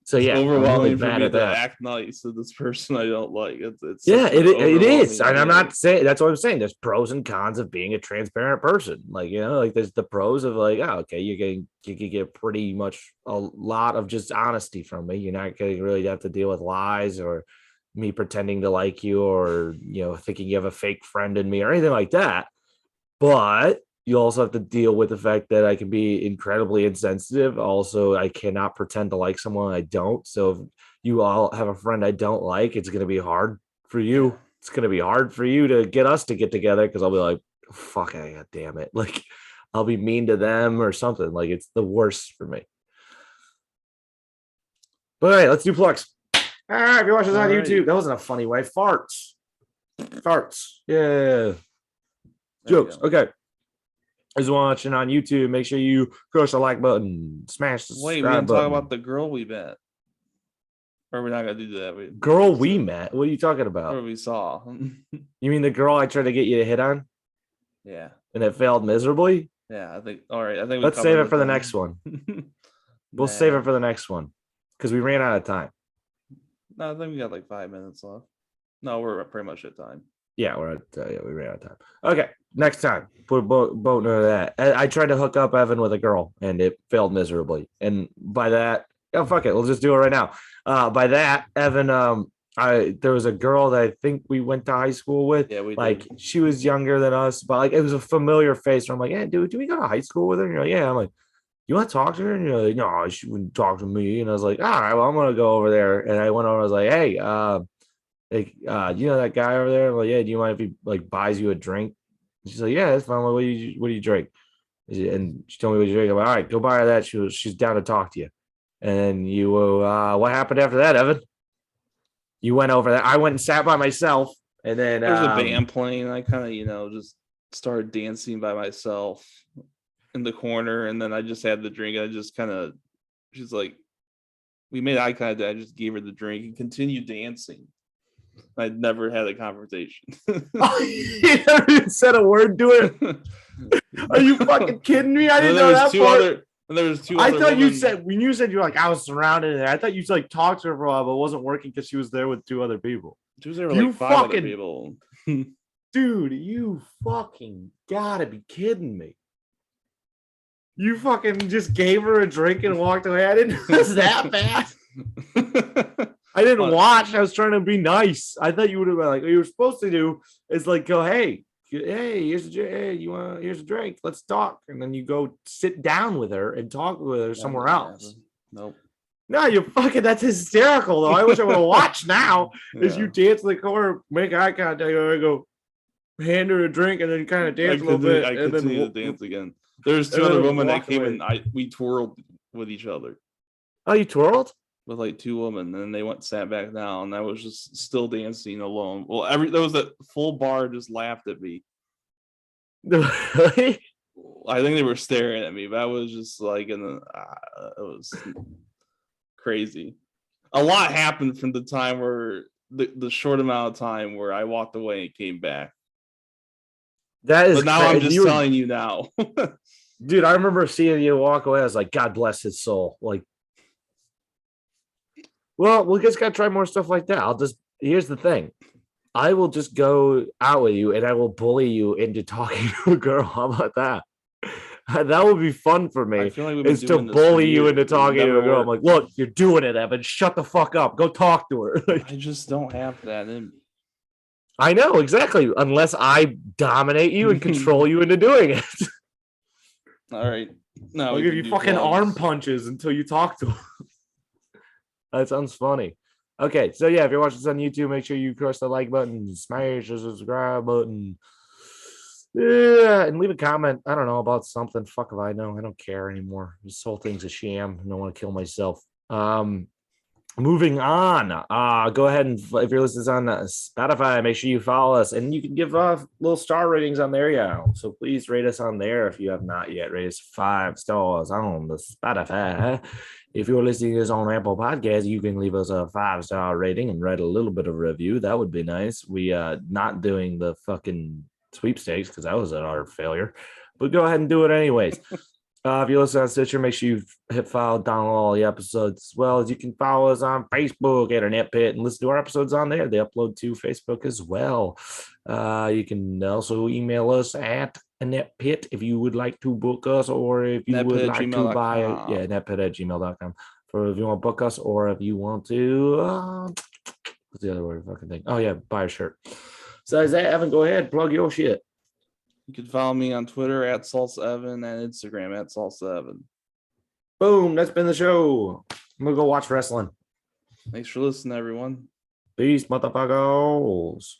So it's overwhelming really for me to act nice to this person I don't like. It's it is, and I'm not saying that's what I'm saying. There's pros and cons of being a transparent person. Like like there's the pros of like, okay, you can get pretty much a lot of just honesty from me. You're not going to really have to deal with lies or me pretending to like you or thinking you have a fake friend in me or anything like that. But you also have to deal with the fact that I can be incredibly insensitive. Also, I cannot pretend to like someone I don't. So if you all have a friend I don't like, it's going to be hard for you. Yeah. It's going to be hard for you to get us to get together because I'll be like, fuck, God damn it. Like, I'll be mean to them or something. Like, it's the worst for me. But all right, let's do plugs. If you're watching this on YouTube, that wasn't a funny way. Farts. Yeah. Jokes. Okay. Is watching on YouTube, make sure you crush the like button, smash the subscribe button. We didn't talk about the girl we met. Or we're not gonna do that. We met? What are you talking about? Or we saw. You mean the girl I tried to get you to hit on? Yeah. And it failed miserably? Yeah, I think. All right, I think let's save it for the next one. We'll save it for the next one because we ran out of time. No, I think we got like 5 minutes left. No, we're pretty much at time. Yeah, we ran out of time. Okay, next time. Put a boat into that. I tried to hook up Evan with a girl, and it failed miserably. And by that, fuck it, we'll just do it right now. By that, Evan, there was a girl that I think we went to high school with. Yeah, we did. Did. She was younger than us, but like it was a familiar face. So I'm like, dude, do we go to high school with her? And you're like, yeah. I'm like, you want to talk to her? And you're like, no, she wouldn't talk to me. And I was like, all right, well, I'm gonna go over there. And I went over. I was like, hey, you know that guy over there? I'm like, yeah, do you mind if he like buys you a drink? And she's like, yeah, that's fine. I'm like, what do you drink? And she told me what you drink. I'm like, all right, go buy her that. She's down to talk to you. And then you, what happened after that, Evan? You went over there. I went and sat by myself, and then there's a band playing. I kind of, just started dancing by myself in the corner, and then I just had the drink. I just she's like, we made eye contact. I just gave her the drink and continued dancing. I'd never had a conversation. You never even said a word to it. Are you fucking kidding me? I didn't know that part. And there was two. I thought you said when you said you're like I was surrounded in there. I thought you like talked to her for a while, but it wasn't working because she was there with two other people. She was there with like 5 other people. Dude, you fucking gotta be kidding me. You fucking just gave her a drink and walked away. I didn't know it was that bad. I didn't watch. I was trying to be nice. I thought you would have been like, what you were supposed to do is like go, hey, here's a drink. Let's talk. And then you go sit down with her and talk with her somewhere else. Nope. No, you're fucking. That's hysterical, though. I wish I would have watched now. As you Yeah. dance in the corner, make eye contact, I go hand her a drink, and then kind of dance a little bit, I and continue then to dance again. There's and two other then women that walk came away. in. We twirled with each other Oh, you twirled? with like two women, and then they went sat back down. And I was just still dancing alone. Well, there was that full bar just laughed at me. Really? I think they were staring at me, but I was just like it was crazy. A lot happened from the time where the short amount of time where I walked away and came back. That is. But now I'm just telling you now. Dude, I remember seeing you walk away. I was like, God bless his soul. Like, well, we just gotta try more stuff like that. Here's the thing. I will just go out with you and I will bully you into talking to a girl. How about that? That would be fun for me. I feel like we've been Is to doing this for bully you into years. talking to a Never girl. I'm worked. like, look, you're doing it, Evan. Shut the fuck up. Go talk to her. I just don't have that in me. I know exactly. Unless I dominate you and control you into doing it. All right. No, I'll we give can you do fucking gloves. arm punches until you talk to him. That sounds funny. Okay, so yeah, if you're watching this on YouTube, make sure you crush the like button, smash the subscribe button. Yeah, and leave a comment. I don't know about something. Fuck if I know. I don't care anymore. This whole thing's a sham. I don't want to kill myself. Moving on. Go ahead and if you're listening on Spotify, make sure you follow us, and you can give little star ratings on there. Yeah, so please rate us on there if you have not yet. Rate us 5 stars on the Spotify. If you're listening to this on Apple Podcasts, you can leave us a 5-star rating and write a little bit of review. That would be nice. We not doing the fucking sweepstakes because that was an utter failure, but go ahead and do it anyways. If you listen on Stitcher, make sure you hit follow, download all the episodes, as well as you can follow us on Facebook at Inept Pit and listen to our episodes on there. They upload to Facebook as well. You can also email us at Inept Pit if you would like to book us, or if you would like to buy it. Yeah, ineptpit@gmail.com for if you want to book us, or if you want to what's the other word fucking thing? Oh yeah, buy a shirt. So is that Evan? Go ahead, plug your shit. You can follow me on Twitter at SalsaEvan and Instagram at SalsaEvan. Boom, that's been the show. I'm gonna go watch wrestling. Thanks for listening, everyone. Peace, motherfuckers.